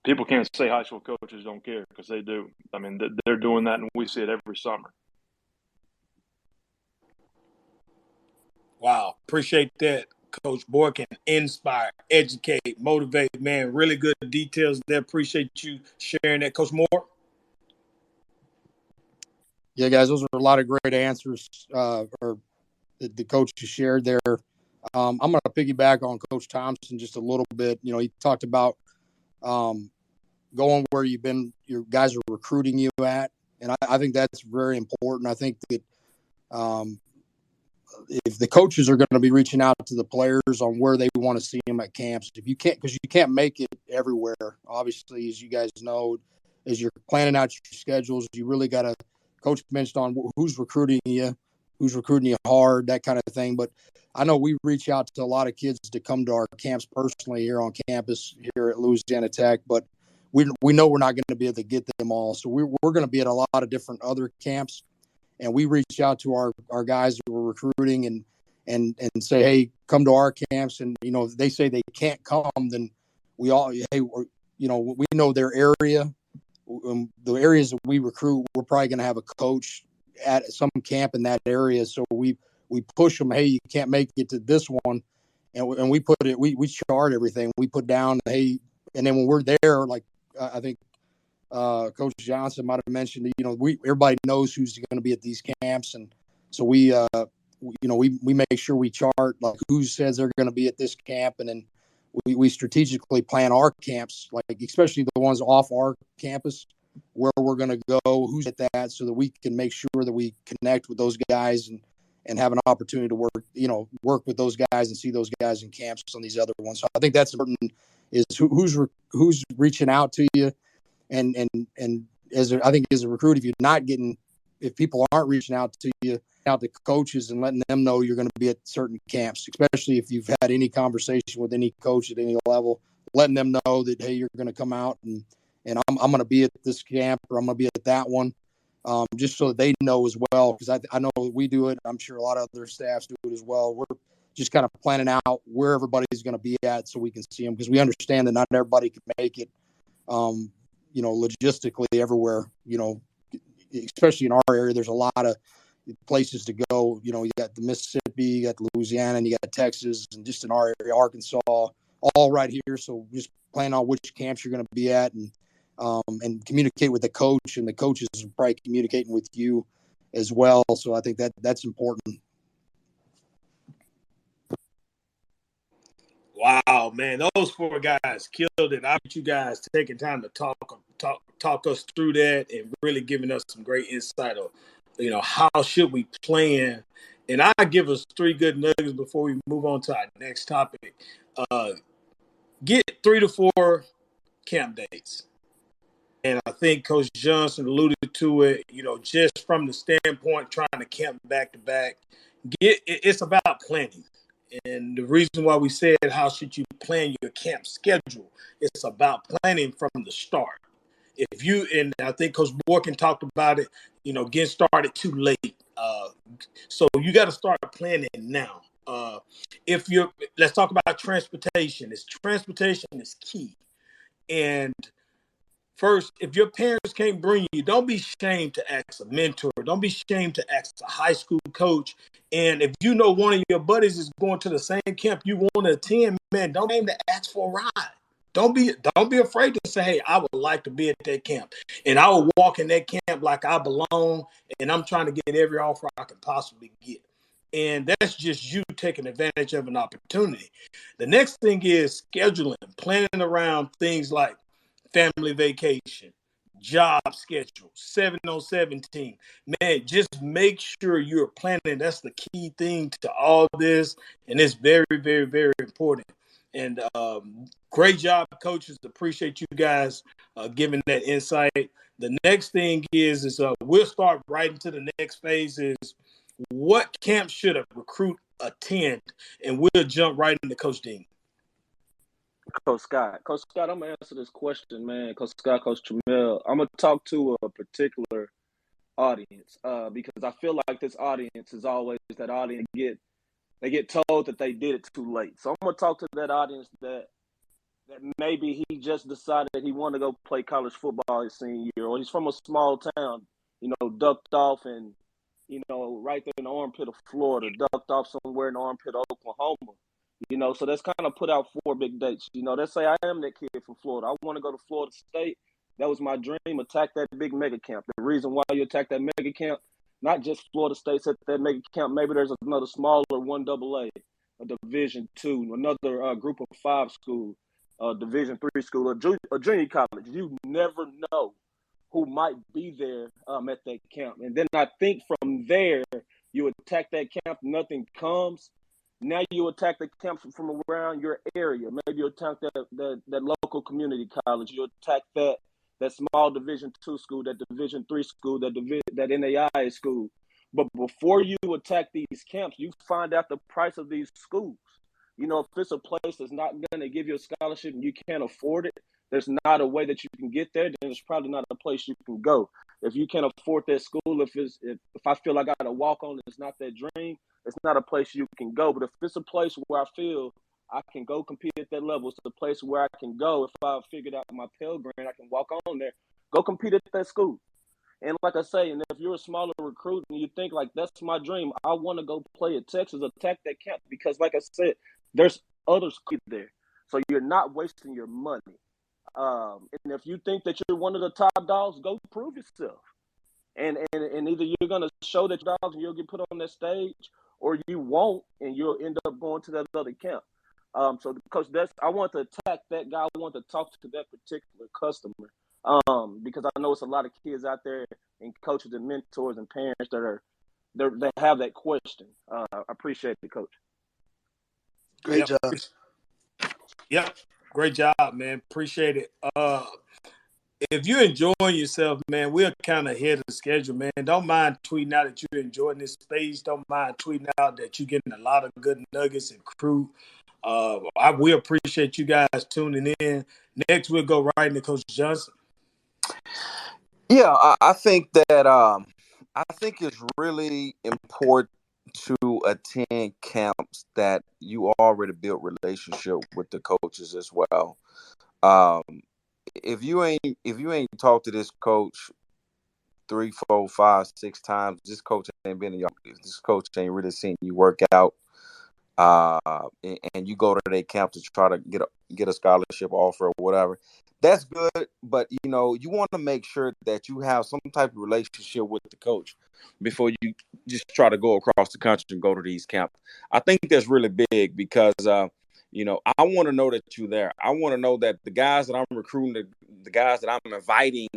people can't say high school coaches don't care, because they do. I mean, they're doing that, and we see it every summer. Wow. Appreciate that, Coach Boykin. Inspire, educate, motivate, man. Really good details there. Appreciate you sharing that. Coach Moore? Yeah, guys, those are a lot of great answers or the coach shared there. I'm going to piggyback on Coach Thompson just a little bit. He talked about going where your guys are recruiting you at. And I think that's very important. I think that if the coaches are going to be reaching out to the players on where they want to see them at camps, because you can't make it everywhere. Obviously, as you guys know, as you're planning out your schedules, you really got to, Coach mentioned on who's recruiting you hard, that kind of thing. But I know we reach out to a lot of kids to come to our camps personally here on campus here at Louisiana Tech, but we know we're not going to be able to get them all. So we're going to be at a lot of different other camps. And we reach out to our guys that we're recruiting and say, hey, come to our camps. And, if they say they can't come, then we know their area. The areas that we recruit, we're probably going to have a coach at some camp in that area. So we push them, hey, you can't make it to this one. And we put it, we chart everything. We put down, hey, and then when we're there, like I think Coach Johnson might have mentioned, everybody knows who's going to be at these camps, and so we make sure we chart like who says they're going to be at this camp, and then we strategically plan our camps, like especially the ones off our campus, where we're going to go, who's at that, so that we can make sure that we connect with those guys and have an opportunity to work with those guys and see those guys in camps on these other ones. So I think that's important, is who's reaching out to you. And I think as a recruit, if people aren't reaching out to you, out to coaches and letting them know you're going to be at certain camps, especially if you've had any conversation with any coach at any level, letting them know that, hey, you're going to come out and I'm going to be at this camp, or I'm going to be at that one, just so that they know as well. Because I know we do it. I'm sure a lot of other staffs do it as well. We're just kind of planning out where everybody's going to be at so we can see them, because we understand that not everybody can make it. Logistically everywhere, especially in our area, there's a lot of places to go. You got the Mississippi, you got Louisiana, and you got Texas, and just in our area, Arkansas, all right here. So just plan out which camps you're going to be at, and communicate with the coach, and the coaches are probably communicating with you as well. So I think that's important. Wow, man, those four guys killed it. I want you guys taking time to talk us through that and really giving us some great insight how should we plan? And I give us 3 good nuggets before we move on to our next topic. Get 3 to 4 camp dates. And I think Coach Johnson alluded to it, just from the standpoint trying to camp back to back. It's about planning. And the reason why we said how should you plan your camp schedule, it's about planning from the start. And I think Coach Borkin talked about it, getting started too late. So you got to start planning now. Let's talk about transportation. Transportation is key. And first, if your parents can't bring you, don't be ashamed to ask a mentor. Don't be ashamed to ask a high school coach. And if you know one of your buddies is going to the same camp you want to attend, man, don't aim to ask for a ride. Don't be afraid to say, hey, I would like to be at that camp. And I will walk in that camp like I belong, and I'm trying to get every offer I can possibly get. And that's just you taking advantage of an opportunity. The next thing is scheduling, planning around things like family vacation, job schedule, 7 on 17. Man, just make sure you're planning. That's the key thing to all this. And it's very, very, very important. And great job, coaches. Appreciate you guys giving that insight. The next thing is we'll start right into the next phase is what camp should a recruit attend? And we'll jump right into Coach Dean. Coach Scott, I'm going to answer this question, man. Coach Scott, Coach Tramel. I'm going to talk to a particular audience because I feel like this audience is always that audience they get told that they did it too late. So I'm going to talk to that audience that maybe he just decided he wanted to go play college football his senior year, or he's from a small town, ducked off and, right there in the armpit of Florida, ducked off somewhere in the armpit of Oklahoma. So that's kind of put out 4 big dates. Let's say I am that kid from Florida. I want to go to Florida State. That was my dream, attack that big mega camp. The reason why you attack that mega camp, not just Florida State's at that mega camp. Maybe there's another smaller 1AA, a Division II, another group of 5 school, Division III school, a junior college. You never know who might be there at that camp. And then I think from there, you attack that camp, nothing comes. Now you attack the camps from around your area. Maybe you attack that local community college. You attack that small Division II school, that Division III school, that NAI school. But before you attack these camps, you find out the price of these schools. If it's a place that's not going to give you a scholarship and you can't afford it, there's not a way that you can get there, then it's probably not a place you can go. If you can't afford that school, if I feel like I got to walk on, it's not that dream, it's not a place you can go. But if it's a place where I feel I can go compete at that level, it's a place where I can go. If I figured out my Pell Grant, I can walk on there, go compete at that school. And like I say, and if you're a smaller recruit and you think like that's my dream, I want to go play at Texas, attack that camp, because like I said, there's others there. So you're not wasting your money. And if you think that you're one of the top dogs, go prove yourself. And either you're going to show that you're dogs and you'll get put on that stage, or you won't and you'll end up going to that other camp. So, Coach, I want to attack that guy. I want to talk to that particular customer because I know it's a lot of kids out there and coaches and mentors and parents that have that question. I appreciate it, Coach. Great job. Yep. Great job, man. Appreciate it. If you're enjoying yourself, man, we're kind of ahead of the schedule, man. Don't mind tweeting out that you're enjoying this space. Don't mind tweeting out that you're getting a lot of good nuggets and crew. We appreciate you guys tuning in. Next, we'll go right into Coach Johnson. Yeah, I think that I think it's really important to attend camps that you already built relationship with the coaches as well. If you ain't talked to this coach 3, 4, 5, 6 times, this coach ain't been in your. This coach ain't really seen you work out. And you go to their camp to try to get a scholarship offer or whatever. That's good, but you want to make sure that you have some type of relationship with the coach before you just try to go across the country and go to these camps. I think that's really big because I want to know that you're there. I want to know that the guys that I'm recruiting, the guys that I'm inviting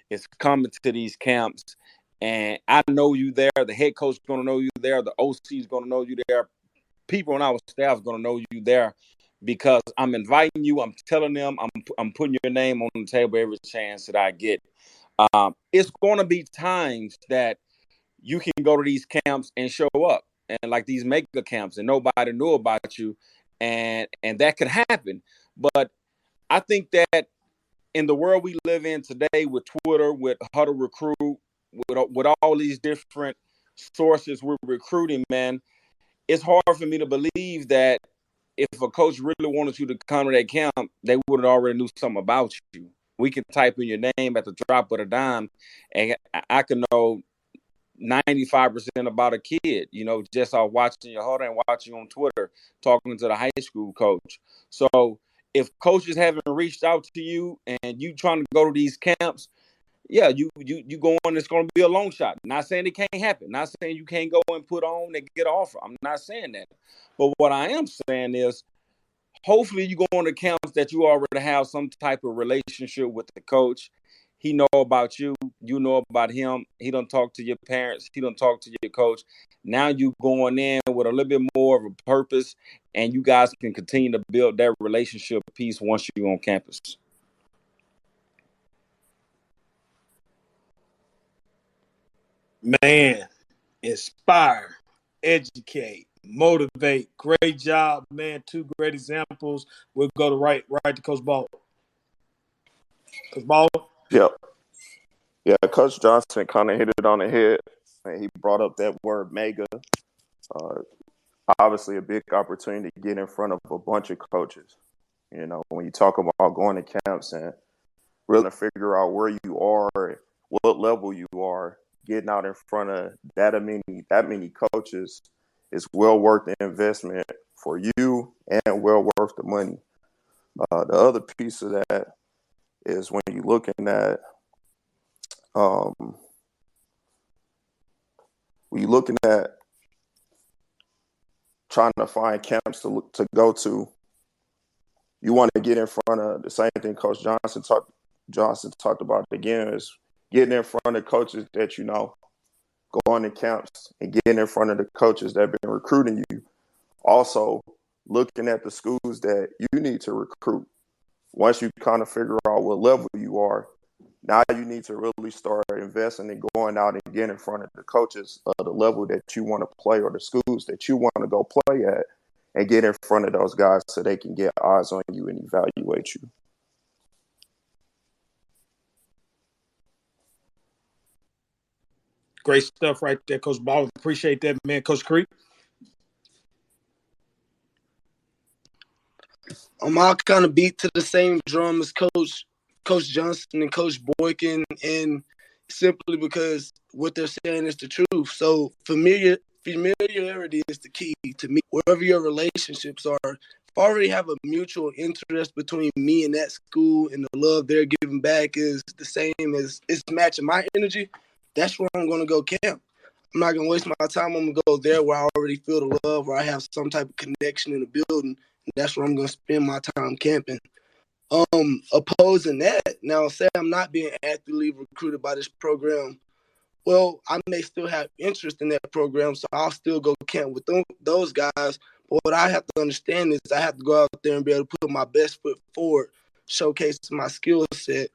is coming to these camps And I know you there. The head coach is going to know you there. The OC is going to know you there. People on our staff is going to know you there because I'm inviting you. I'm telling them I'm putting your name on the table every chance that I get. It's going to be times that you can go to these camps and show up, and like these mega camps, and nobody knew about you, and that could happen. But I think that in the world we live in today, with Twitter, with Huddle Recruit, with all these different sources we're recruiting, man, it's hard for me to believe that if a coach really wanted you to come to that camp, they would have already knew something about you. We can type in your name at the drop of a dime, and I can know 95% about a kid, just off watching your Huddle and watching you on Twitter, talking to the high school coach. So if coaches haven't reached out to you and you trying to go to these camps, yeah, you go on, it's going to be a long shot. Not saying it can't happen. Not saying you can't go and put on and get an offer. I'm not saying that. But what I am saying is, hopefully you go on the camps that you already have some type of relationship with the coach. He know about you. You know about him. He don't talk to your parents. He don't talk to your coach. Now you going in with a little bit more of a purpose, and you guys can continue to build that relationship piece once you're on campus. Man, inspire, educate, motivate. Great job, man. 2 great examples. We'll go to right to Coach Ball. Coach Ball? Yep. Yeah, Coach Johnson kind of hit it on the head. And he brought up that word mega. Obviously, a big opportunity to get in front of a bunch of coaches. When you talk about going to camps and really figure out where you are, what level you are, getting out in front of that many coaches is well worth the investment for you and well worth the money. The other piece of that is when you're looking at trying to find camps to go to, you want to get in front of the same thing Coach Johnson talked about again, is getting in front of coaches that you know, going to camps and getting in front of the coaches that have been recruiting you. Also, looking at the schools that you need to recruit. Once you kind of figure out what level you are, now you need to really start investing and going out and getting in front of the coaches of the level that you want to play, or the schools that you want to go play at, and get in front of those guys so they can get eyes on you and evaluate you. Great stuff right there, Coach Ball. Appreciate that, man. Coach Creek? I'll kind of beat to the same drum as Coach Johnson and Coach Boykin, and simply because what they're saying is the truth. So familiarity is the key to me. Wherever your relationships are, if I already have a mutual interest between me and that school, and the love they're giving back is the same as it's matching my energy, that's where I'm going to go camp. I'm not going to waste my time. I'm going to go there where I already feel the love, where I have some type of connection in the building. And that's where I'm going to spend my time camping. Opposing that, now say I'm not being actively recruited by this program, well, I may still have interest in that program, so I'll still go camp with those guys. But what I have to understand is I have to go out there and be able to put my best foot forward, showcase my skill set,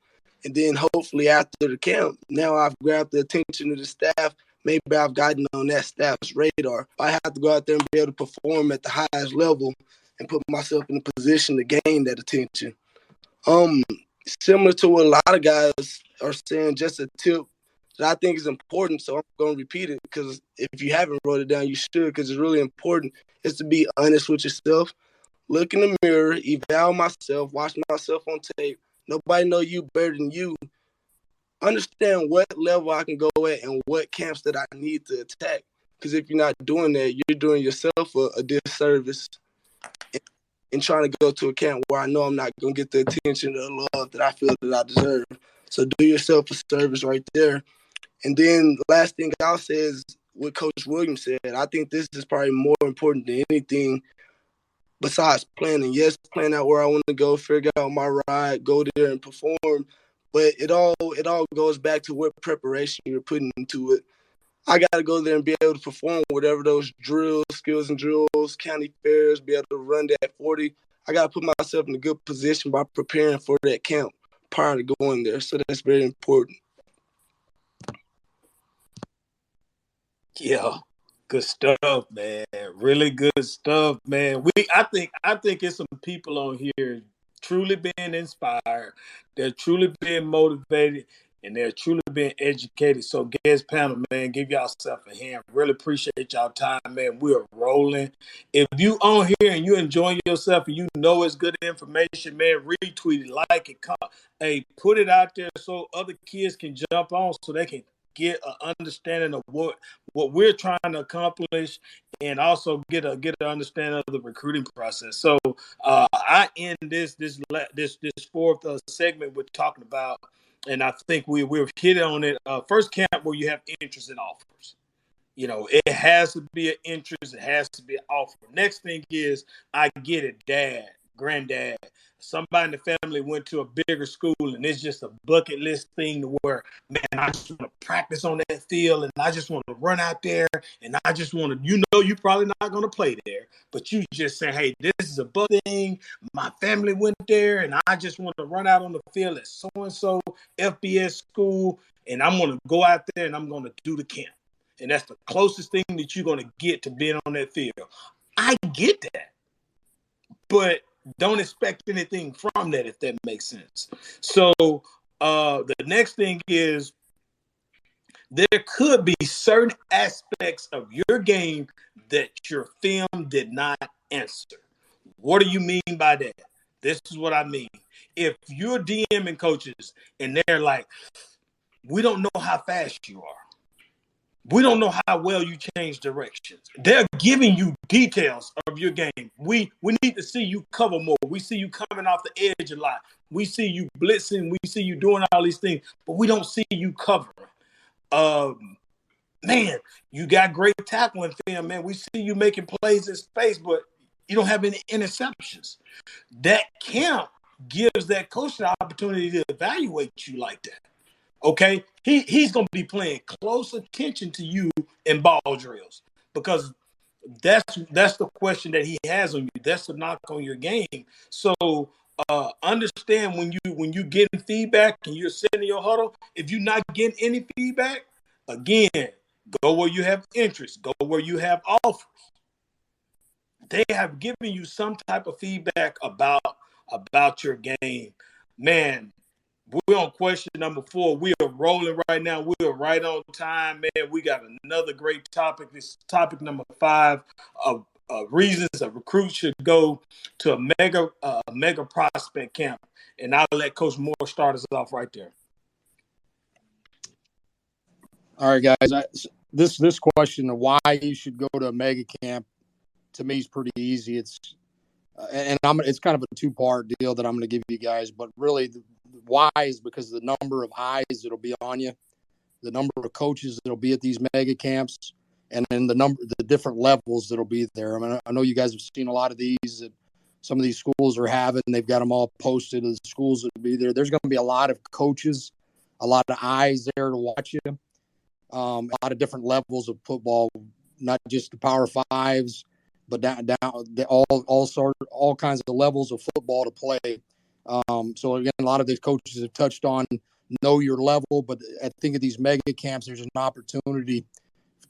and then hopefully after the camp, now I've grabbed the attention of the staff. Maybe I've gotten on that staff's radar. I have to go out there and be able to perform at the highest level and put myself in a position to gain that attention. Similar to what a lot of guys are saying, just a tip that I think is important, so I'm going to repeat it, because if you haven't wrote it down, you should, because it's really important, is to be honest with yourself. Look in the mirror, eval myself, watch myself on tape. Nobody know you better than you. Understand what level I can go at and what camps that I need to attack. Because if you're not doing that, you're doing yourself a disservice and trying to go to a camp where I know I'm not going to get the attention or the love that I feel that I deserve. So do yourself a service right there. And then the last thing I'll say is what Coach Williams said. I think this is probably more important than anything besides planning. Yes, plan out where I want to go, figure out my ride, go there and perform. but it all goes back to what preparation you're putting into it. I got to go there and be able to perform whatever those drills, skills and drills, county fairs, be able to run that 40. I got to put myself in a good position by preparing for that camp prior to going there. So that's very important. Yeah, good stuff, man. Really good stuff, man. I think it's some people on here truly being inspired. They're truly being motivated, and they're truly being educated. So, guest panel, man, give yourself a hand. Really appreciate y'all time, man. We are rolling. If you on here and you enjoying yourself and you know it's good information, man, retweet it, like it, hey, put it out there so other kids can jump on, so they can get an understanding of what we're trying to accomplish, and also get an understanding of the recruiting process. So I end this fourth segment we're talking about, and I think we've hit on it. First camp where you have interest in offers. You know, it has to be an interest. It has to be an offer. Next thing is, I get it, dad, granddad. Somebody in the family went to a bigger school, and it's just a bucket list thing to where, man, I just want to practice on that field, and I just want to run out there, and I just want to, you're probably not going to play there, but you just say, hey, this is a bucket thing. My family went there, and I just want to run out on the field at so-and-so FBS school, and I'm going to go out there, and I'm going to do the camp. And that's the closest thing that you're going to get to being on that field. I get that. But don't expect anything from that, if that makes sense. So the next thing is, there could be certain aspects of your game that your film did not answer. What do you mean by that? This is what I mean. If you're DMing coaches and they're like, we don't know how fast you are. We don't know how well you change directions. They're giving you details of your game. We need to see you cover more. We see you coming off the edge a lot. We see you blitzing. We see you doing all these things, but we don't see you covering. Man, you got great tackling film, man. We see you making plays in space, but you don't have any interceptions. That camp gives that coach the opportunity to evaluate you like that. Okay, he's going to be paying close attention to you in ball drills, because that's the question that he has on you. That's the knock on your game. So understand when you getting feedback and you're sitting in your huddle, if you're not getting any feedback, again, go where you have interest. Go where you have offers. They have given you some type of feedback about your game, man. We're on question number 4. We are rolling right now. We are right on time, man. We got another great topic. This is topic number 5 of reasons a recruit should go to a mega prospect camp. And I'll let Coach Moore start us off right there. All right, guys. This question of why you should go to a mega camp, to me, is pretty easy. It's kind of a 2-part deal that I'm going to give you guys, but really why is because of the number of eyes that'll be on you, the number of coaches that'll be at these mega camps, and then the different levels that'll be there. I mean, I know you guys have seen a lot of these that some of these schools are having. They've got them all posted. The schools that will be there. There's going to be a lot of coaches, a lot of eyes there to watch you. A lot of different levels of football, not just the Power Fives, but down all kinds of levels of football to play. So again, a lot of these coaches have touched on know your level, but I think at these mega camps, there's an opportunity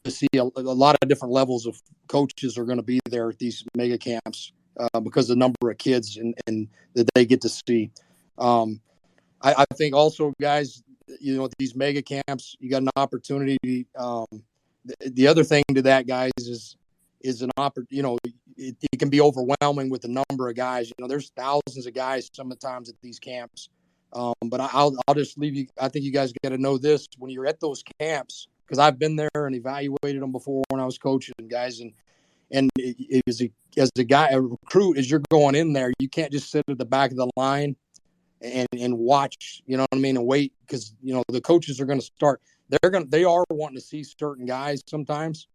to see a lot of different levels of coaches are going to be there at these mega camps because of the number of kids and that they get to see. I think also, guys, these mega camps, you got an opportunity. The other thing to that, guys, is an opportunity. It can be overwhelming with the number of guys. There's thousands of guys sometimes at these camps. But I'll just leave you. I think you guys got to know this when you're at those camps, because I've been there and evaluated them before when I was coaching guys. And as a recruit, as you're going in there, you can't just sit at the back of the line and watch, and wait, because, the coaches are going to start. They are wanting to see certain guys sometimes.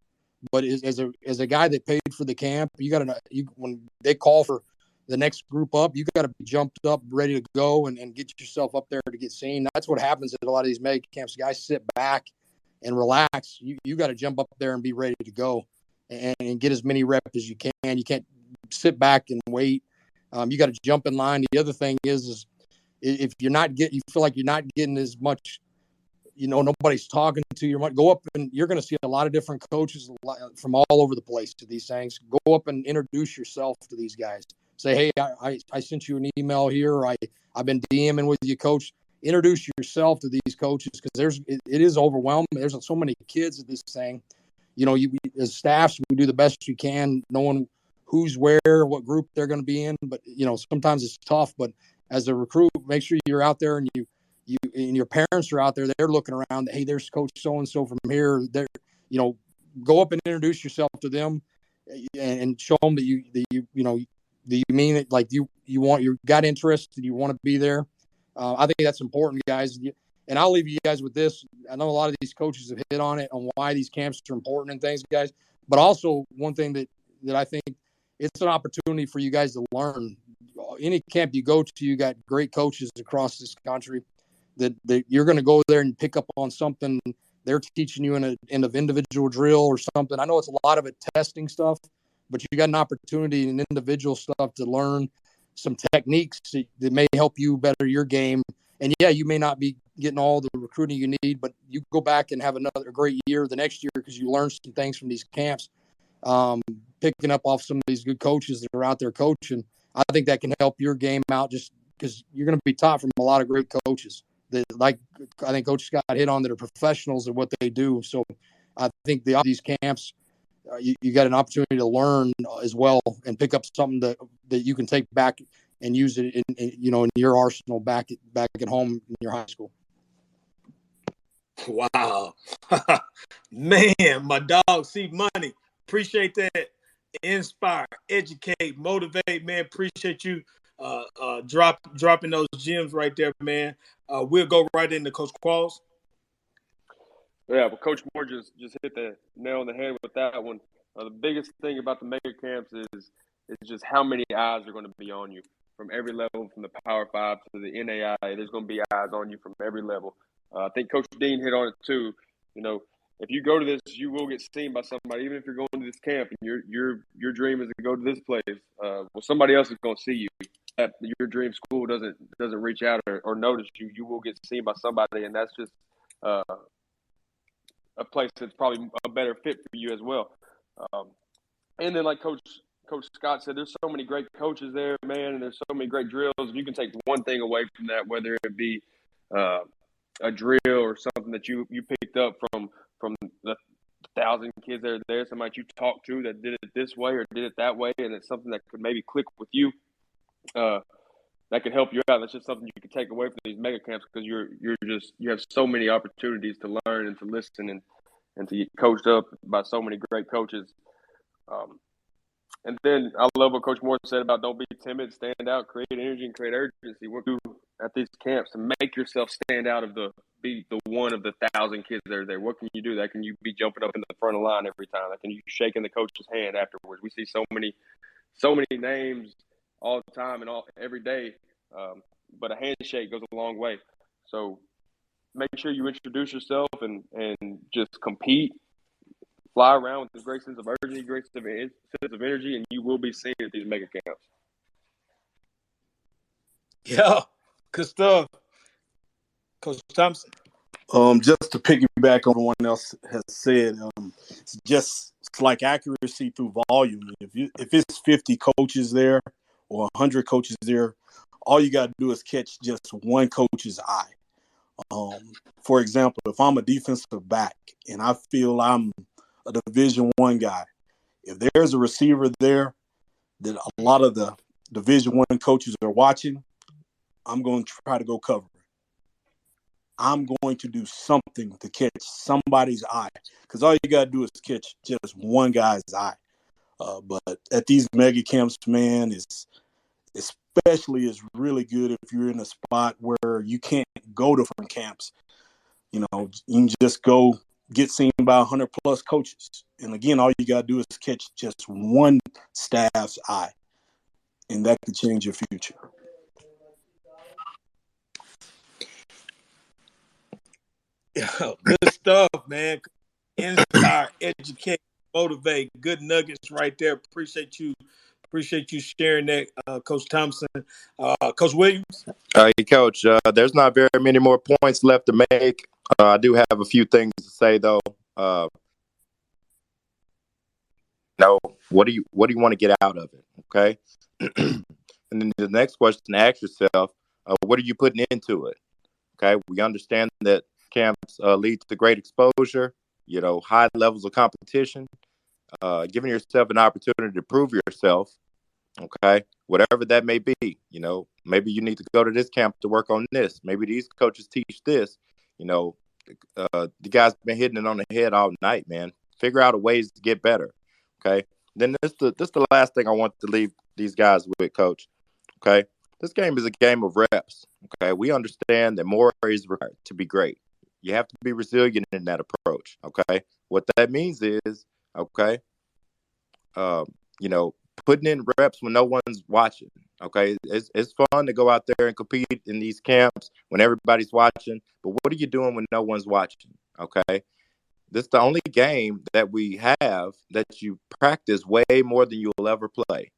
But as a guy that paid for the camp, when they call for the next group up, you got to be jumped up, ready to go, and get yourself up there to get seen. That's what happens at a lot of these mega camps. Guys sit back and relax. You got to jump up there and be ready to go and get as many reps as you can. You can't sit back and wait. You got to jump in line. The other thing is if you feel like you're not getting as much, nobody's talking to you, go up and you're going to see a lot of different coaches from all over the place to these things. Go up and introduce yourself to these guys. Say, hey, I sent you an email here. I've been DMing with you, coach. Introduce yourself to these coaches because it is overwhelming. There's so many kids at this thing. As staffs, we do the best you can, knowing who's where, what group they're going to be in. But, sometimes it's tough. But as a recruit, make sure you're out there and you and your parents are out there. They're looking around. Hey, there's Coach so-and-so from here. They're, go up and introduce yourself to them and show them that you mean it, like you got interest and you want to be there. I think that's important, guys. And I'll leave you guys with this. I know a lot of these coaches have hit on it, on why these camps are important and things, guys. But also one thing that I think it's an opportunity for you guys to learn. Any camp you go to, you got great coaches across this country that you're going to go there and pick up on something they're teaching you in an individual drill or something. I know it's a lot of it testing stuff, but you got an opportunity in individual stuff to learn some techniques that may help you better your game. And yeah, you may not be getting all the recruiting you need, but you go back and have another great year the next year because you learn some things from these camps, picking up off some of these good coaches that are out there coaching. I think that can help your game out just because you're going to be taught from a lot of great coaches that, like I think Coach Scott hit on, that are professionals at what they do. So I think these camps, you got an opportunity to learn as well and pick up something that you can take back and use it in your arsenal back at home in your high school. Wow. Man, my dog, see money. Appreciate that. Inspire, educate, motivate, man. Appreciate you dropping those gems right there, man. We'll go right into Coach Qualls. Yeah, but Coach Moore just hit the nail on the head with that one. The biggest thing about the mega camps is just how many eyes are going to be on you from every level, from the Power 5 to the NAI. There's going to be eyes on you from every level. I think Coach Dean hit on it too. If you go to this, you will get seen by somebody. Even if you're going to this camp and your dream is to go to this place, well, somebody else is going to see you. If your dream school doesn't reach out or notice you, you will get seen by somebody, and that's just a place that's probably a better fit for you as well. And then, like Coach Scott said, there's so many great coaches there, man, and there's so many great drills. If you can take one thing away from that, whether it be a drill or something that you picked up from the 1,000 kids that are there, somebody you talked to that did it this way or did it that way, and it's something that could maybe click with you, that could help you out. That's just something you can take away from these mega camps because you have so many opportunities to learn and to listen and to get coached up by so many great coaches. And then I love what Coach Moore said about don't be timid, stand out, create energy, and create urgency. What do at these camps to make yourself stand out be the one of the 1,000 kids that are there? What can you do? That can you be jumping up in the front of the line every time? That can you shaking the coach's hand afterwards? We see so many names all the time and every day, but a handshake goes a long way. So make sure you introduce yourself and just compete. Fly around with a great sense of urgency, great sense of energy, and you will be seen at these mega camps. Yeah, good stuff. Coach Thompson. Just to piggyback on what everyone else has said, it's like accuracy through volume. If it's 50 coaches there or 100 coaches there, all you got to do is catch just one coach's eye. For example, if I'm a defensive back and I feel I'm a Division I guy, if there's a receiver there that a lot of the Division I coaches are watching, I'm going to try to go cover it. I'm going to do something to catch somebody's eye because all you got to do is catch just one guy's eye. But at these mega camps, man, especially is really good if you're in a spot where you can't go to different camps. You can just go get seen by 100 plus coaches. And again, all you got to do is catch just one staff's eye. and that could change your future. Good stuff, man. Inspire, educate, motivate. Good nuggets right there. Appreciate you sharing that, Coach Thompson. Coach Williams. Hey, Coach, there's not very many more points left to make. I do have a few things to say, though. What do you want to get out of it? Okay. And then the next question, ask yourself, what are you putting into it? Okay. We understand that camps lead to great exposure, high levels of competition, giving yourself an opportunity to prove yourself. Okay. Whatever that may be, maybe you need to go to this camp to work on this. Maybe these coaches teach this. The guys been hitting it on the head all night, man. Figure out ways to get better. Okay. Then this the last thing I want to leave these guys with, Coach. Okay. This game is a game of reps. Okay. We understand that more is required to be great. You have to be resilient in that approach. Okay. What that means is, okay, putting in reps when no one's watching. Okay. It's fun to go out there and compete in these camps when everybody's watching. But what are you doing when no one's watching? Okay. This is the only game that we have that you practice way more than you'll ever play.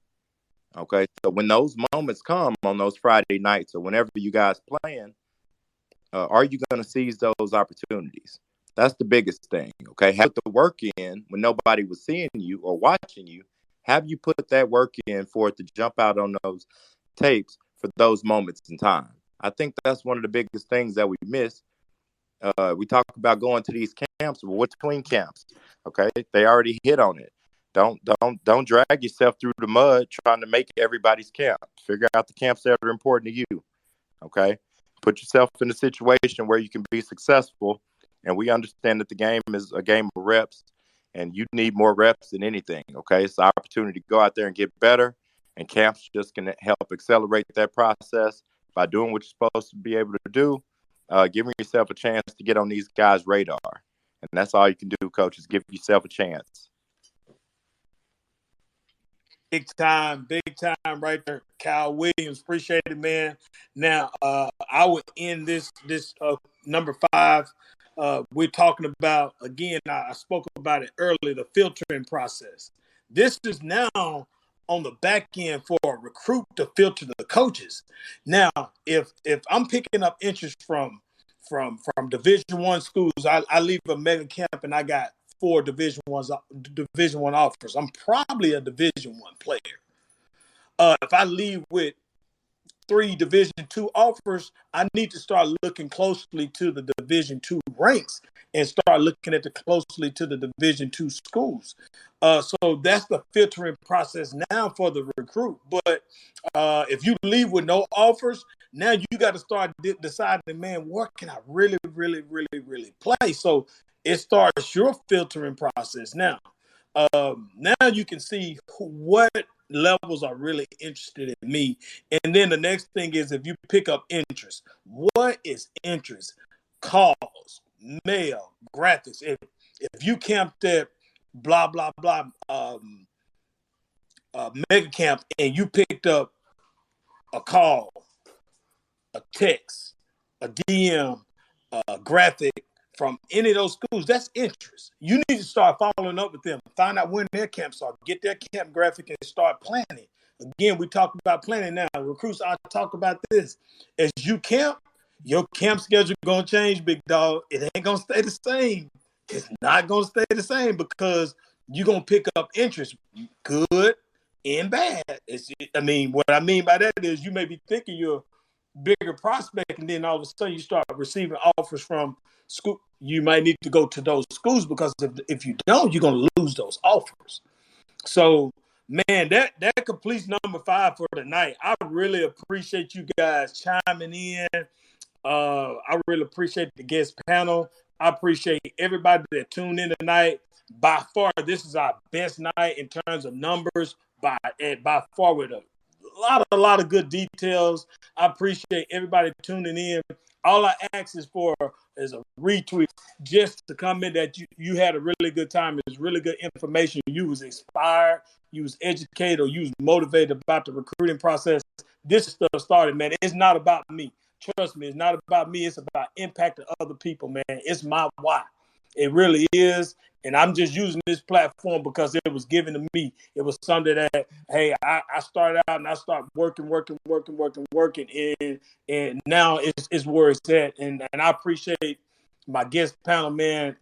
Okay. So when those moments come on those Friday nights or whenever you guys playing, are you going to seize those opportunities? That's the biggest thing. Okay. Have the work in when nobody was seeing you or watching you. Have you put that work in for it to jump out on those tapes for those moments in time? I think that's one of the biggest things that we miss. We talk about going to these camps, but what's between camps? Okay, they already hit on it. Don't drag yourself through the mud trying to make everybody's camp. Figure out the camps that are important to you. Okay, put yourself in a situation where you can be successful. And we understand that the game is a game of reps, and you need more reps than anything. Okay, it's an opportunity to go out there and get better. And camps just can help accelerate that process by doing what you're supposed to be able to do. Giving yourself a chance to get on these guys' radar. And that's all you can do, Coach, is give yourself a chance. Big time right there. Kyle Williams, appreciate it, man. Now, I would end this number 5. We're talking about, again, I spoke about it earlier, the filtering process. This is now on the back end for a recruit to filter the coaches. Now, if I'm picking up interest from Division I schools, I leave a mega camp and I got 4 Division I offers. I'm probably a Division I player. If I leave with 3 Division II offers, I need to start looking closely to the Division II ranks and start looking closely to the Division II schools. So that's the filtering process now for the recruit. But if you leave with no offers, now you got to start deciding, man, what can I really, really, really, really play? So it starts your filtering process now. Now you can see what levels are really interested in me. And then the next thing is, if you pick up interest, what is interest? Calls, mail, graphics. If you camped at blah, blah, blah, mega camp and you picked up a call, a text, a DM, a graphic from any of those schools, that's interest. You need to start following up with them, find out when their camps are, get their camp graphic and start planning. Again, we talk about planning now. Recruits, I talk about this. As you camp, your camp schedule going to change, big dog. It ain't going to stay the same. It's not going to stay the same because you're going to pick up interest, good and bad. What I mean by that is you may be thinking you're a bigger prospect, and then all of a sudden you start receiving offers from school. You might need to go to those schools because if you don't, you're going to lose those offers. So, man, that completes number 5 for tonight. I really appreciate you guys chiming in. I really appreciate the guest panel. I appreciate everybody that tuned in tonight. By far, this is our best night in terms of numbers. By far, with a lot of good details. I appreciate everybody tuning in. All I ask is for is a retweet, just to comment that you had a really good time. It was really good information. You was inspired, you was educated, or you was motivated about the recruiting process. This stuff started, man. It's not about me. Trust me, it's not about me. It's about impacting other people, man. It's my why. It really is. And I'm just using this platform because it was given to me. It was something that, hey, I started out and I started working, and now it's where it's at. And I appreciate my guest panel, man,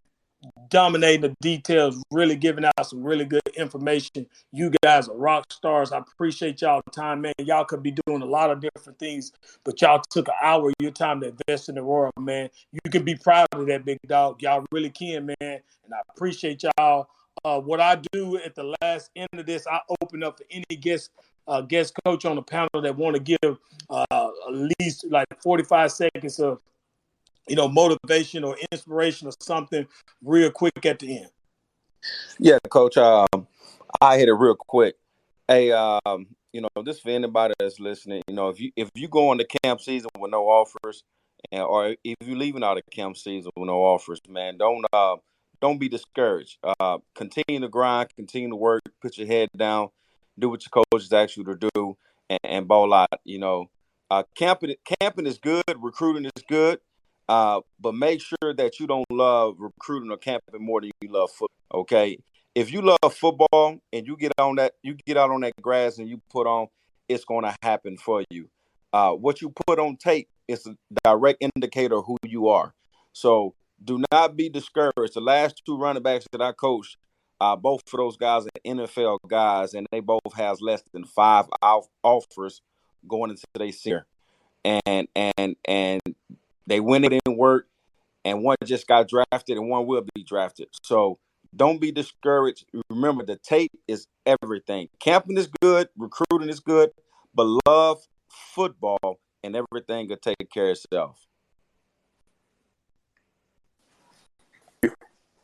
dominating the details, really giving out some really good information. You guys are rock stars. I appreciate y'all time, man. Y'all could be doing a lot of different things, but y'all took an hour of your time to invest in the world, man. You can be proud of that, big dog. Y'all really can, man. And I appreciate y'all. What I do at the last end of this, I open up for any guest coach on the panel that want to give at least like 45 seconds of motivation or inspiration or something real quick at the end. Yeah, Coach. I hit it real quick. Hey, this for anybody that's listening. If you go into camp season with no offers, or if you're leaving out of camp season with no offers, man, don't be discouraged. Continue to grind, continue to work, put your head down, do what your coaches ask you to do, and ball out. Camping is good, recruiting is good. But make sure that you don't love recruiting or camping more than you love football. Okay, if you love football and you get out on that grass and you put on, it's going to happen for you. What you put on tape is a direct indicator of who you are. So do not be discouraged. The last two running backs that I coached, both of those guys are NFL guys, and they both have less than 5 offers going into their senior. And they went in and worked, and one just got drafted and one will be drafted. So don't be discouraged. Remember, the tape is everything. Camping is good, recruiting is good, but love football and everything will take care of itself.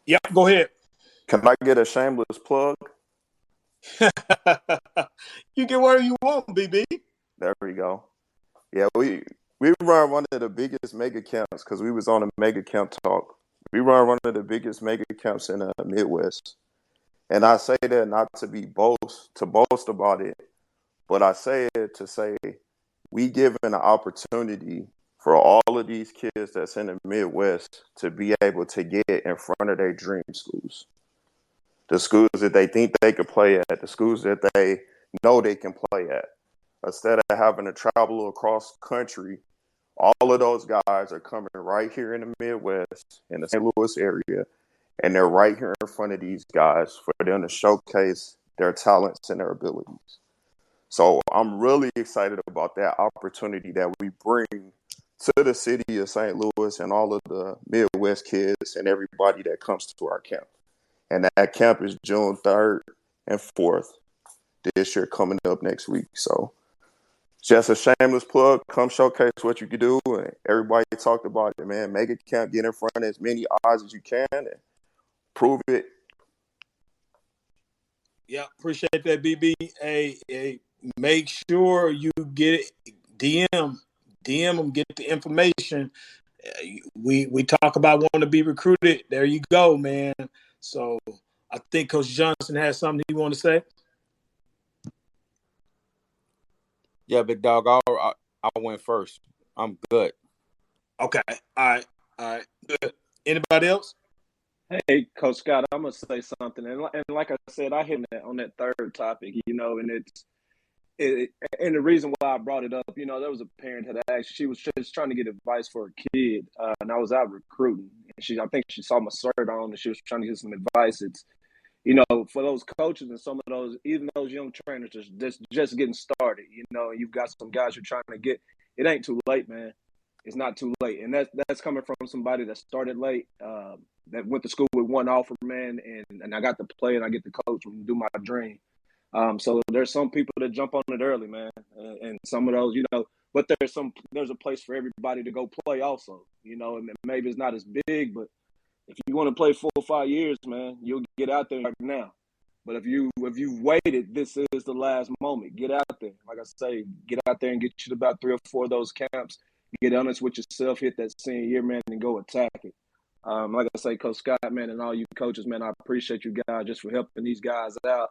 Yep, go ahead. Can I get a shameless plug? You get whatever you want, BB. There we go. Yeah, we run one of the biggest mega camps because we was on a mega camp talk. We run one of the biggest mega camps in the Midwest. And I say that not to boast about it, but I say it to say we given an opportunity for all of these kids that's in the Midwest to be able to get in front of their dream schools. The schools that they think they could play at, the schools that they know they can play at. Instead of having to travel across country, all of those guys are coming right here in the Midwest, in the St. Louis area, and they're right here in front of these guys for them to showcase their talents and their abilities. So I'm really excited about that opportunity that we bring to the city of St. Louis and all of the Midwest kids and everybody that comes to our camp. And that camp is June 3rd and 4th this year, coming up next week. So just a shameless plug. Come showcase what you can do. And everybody talked about it, man. Make a camp, get in front of as many odds as you can, and prove it. Yeah, appreciate that, BB. Hey, make sure you get it. DM them, get the information. We talk about wanting to be recruited. There you go, man. So I think Coach Johnson has something he want to say. Yeah, big dog. I went first. I'm good. Okay. All right. Good. Anybody else? Hey, Coach Scott, I'm gonna say something, and like I said, I hit on that third topic, and and the reason why I brought it up, there was a parent that asked, she was just trying to get advice for a kid, and I was out recruiting, and I think she saw my shirt on, and she was trying to get some advice. It's, for those coaches and some of those, even those young trainers just getting started, you've got some guys you're trying to get. It ain't too late, man. It's not too late, and that's coming from somebody that started late, that went to school with one offer, man, and I got to play and I get to coach and do my dream. So there's some people that jump on it early, man, and some of those, but there's a place for everybody to go play also, and maybe it's not as big, but if you want to play 4 or 5 years, man, you'll get out there now. But if you've waited, this is the last moment. Get out there. Like I say, get out there and get you to about 3 or 4 of those camps. get honest with yourself, hit that senior year, man, and go attack it. Like I say, Coach Scott, man, and all you coaches, man, I appreciate you guys just for helping these guys out.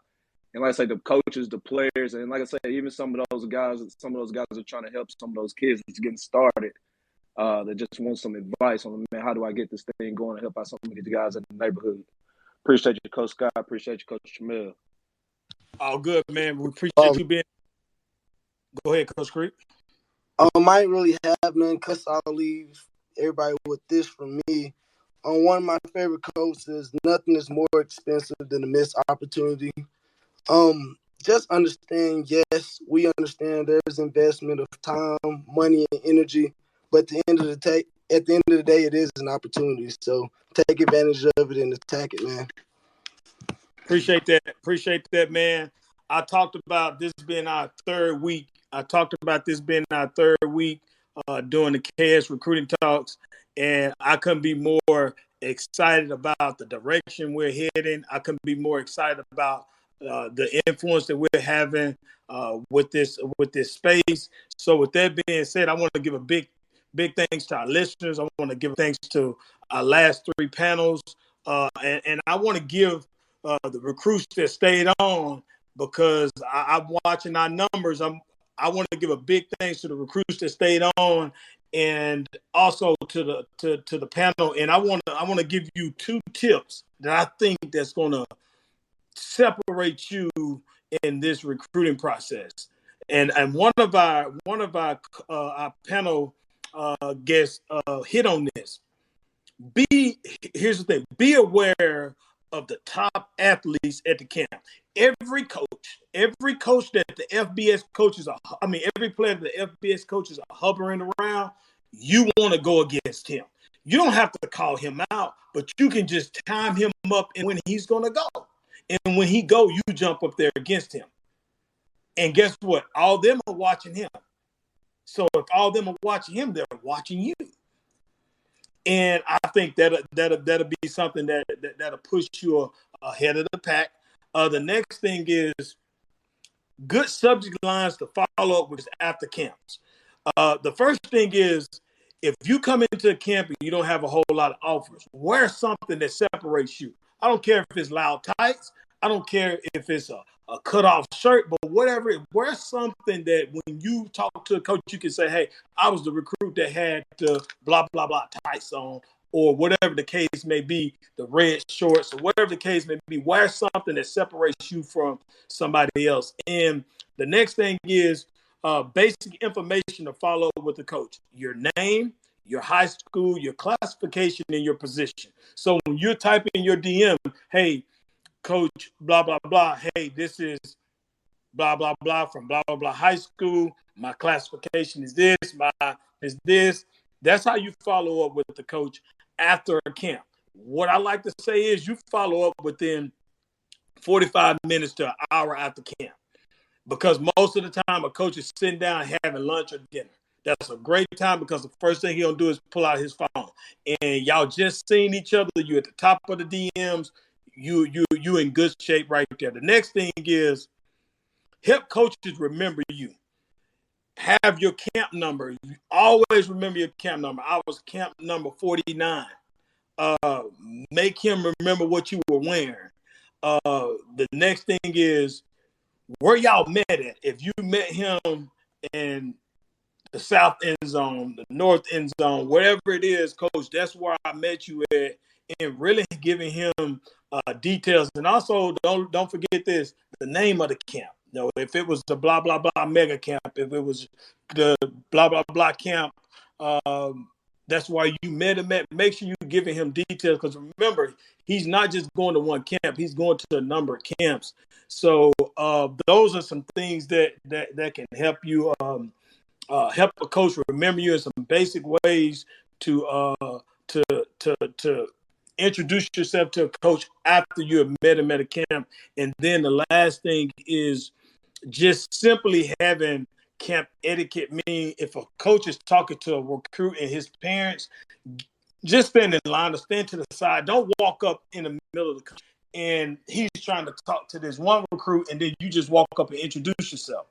And like I say, the coaches, the players, and like I say, even some of those guys are trying to help some of those kids that's getting started. That just want some advice on, man, how do I get this thing going and help out some of these guys in the neighborhood. Appreciate you, Coach Scott. Appreciate you, Coach Jamil. All good, man. We appreciate you being. Go ahead, Coach Creek. I ain't really have none because I'll leave everybody with this from me. One of my favorite quotes is, nothing is more expensive than a missed opportunity. Just understand, yes, we understand there's investment of time, money, and energy, but at the end of the day, it is an opportunity. So take advantage of it and attack it, man. Appreciate that, man. I talked about this being our third week. Doing the KS Recruiting Talks, and I couldn't be more excited about the direction we're heading. I couldn't be more excited about the influence that we're having with this space. So with that being said, I want to give a big thanks to our listeners. I want to give thanks to our last three panels, and I want to give the recruits that stayed on, because I'm watching our numbers. I want to give a big thanks to the recruits that stayed on, and also to the panel. And I want to give you two tips that I think that's going to separate you in this recruiting process. And one of our panel guests hit on this. Here's the thing: be aware of the top athletes at the camp. Every coach that the FBS coaches every player that the FBS coaches are hovering around, you want to go against him. You don't have to call him out, but you can just time him up and when he's going to go. And when he go, you jump up there against him. And guess what? All of them are watching him. So if all of them are watching him, they're watching you. And I think that'll be something that'll push you ahead of the pack. The next thing is good subject lines to follow up with after camps. The first thing is, if you come into a camp and you don't have a whole lot of offers, wear something that separates you. I don't care if it's loud tights. I don't care if it's a cut-off shirt, but whatever, wear something that when you talk to a coach, you can say, hey, I was the recruit that had the blah, blah, blah tights on, or whatever the case may be, the red shorts, or whatever the case may be. Wear something that separates you from somebody else. And the next thing is basic information to follow up with the coach. Your name, your high school, your classification, and your position. So when you're typing your DM, hey, Coach, blah, blah, blah. Hey, this is blah, blah, blah from blah, blah, blah high school. My classification is this. Is this. That's how you follow up with the coach after a camp. What I like to say is you follow up within 45 minutes to an hour after camp, because most of the time a coach is sitting down having lunch or dinner. That's a great time, because the first thing he'll do is pull out his phone. And y'all just seen each other. You're at the top of the DMs. You in good shape right there. The next thing is help coaches remember you. Have your camp number. You always remember your camp number. I was camp number 49. Make him remember what you were wearing. The next thing is where y'all met at. If you met him in the south end zone, the north end zone, wherever it is, coach, that's where I met you at, and really giving him details. And also, don't forget this, the name of the camp. You know, if it was the blah, blah, blah mega camp, if it was the blah, blah, blah camp, that's why you met him at. Make sure you're giving him details, because remember, he's not just going to one camp. He's going to a number of camps. So those are some things that can help you help a coach remember you in some basic ways to introduce yourself to a coach after you have met him at a camp. And then the last thing is just simply having camp etiquette. Meaning, if a coach is talking to a recruit and his parents, just stand in line or stand to the side. Don't walk up in the middle of the coach and he's trying to talk to this one recruit, and then you just walk up and introduce yourself.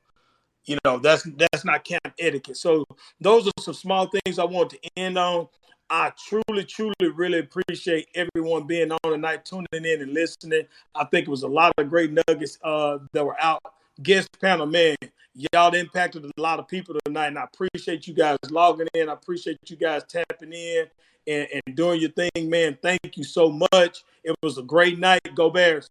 You know, that's not camp etiquette. So those are some small things I want to end on. I truly, truly, really appreciate everyone being on tonight, tuning in and listening. I think it was a lot of great nuggets that were out. Guest panel, man, y'all impacted a lot of people tonight, and I appreciate you guys logging in. I appreciate you guys tapping in and doing your thing, man. Thank you so much. It was a great night. Go Bears.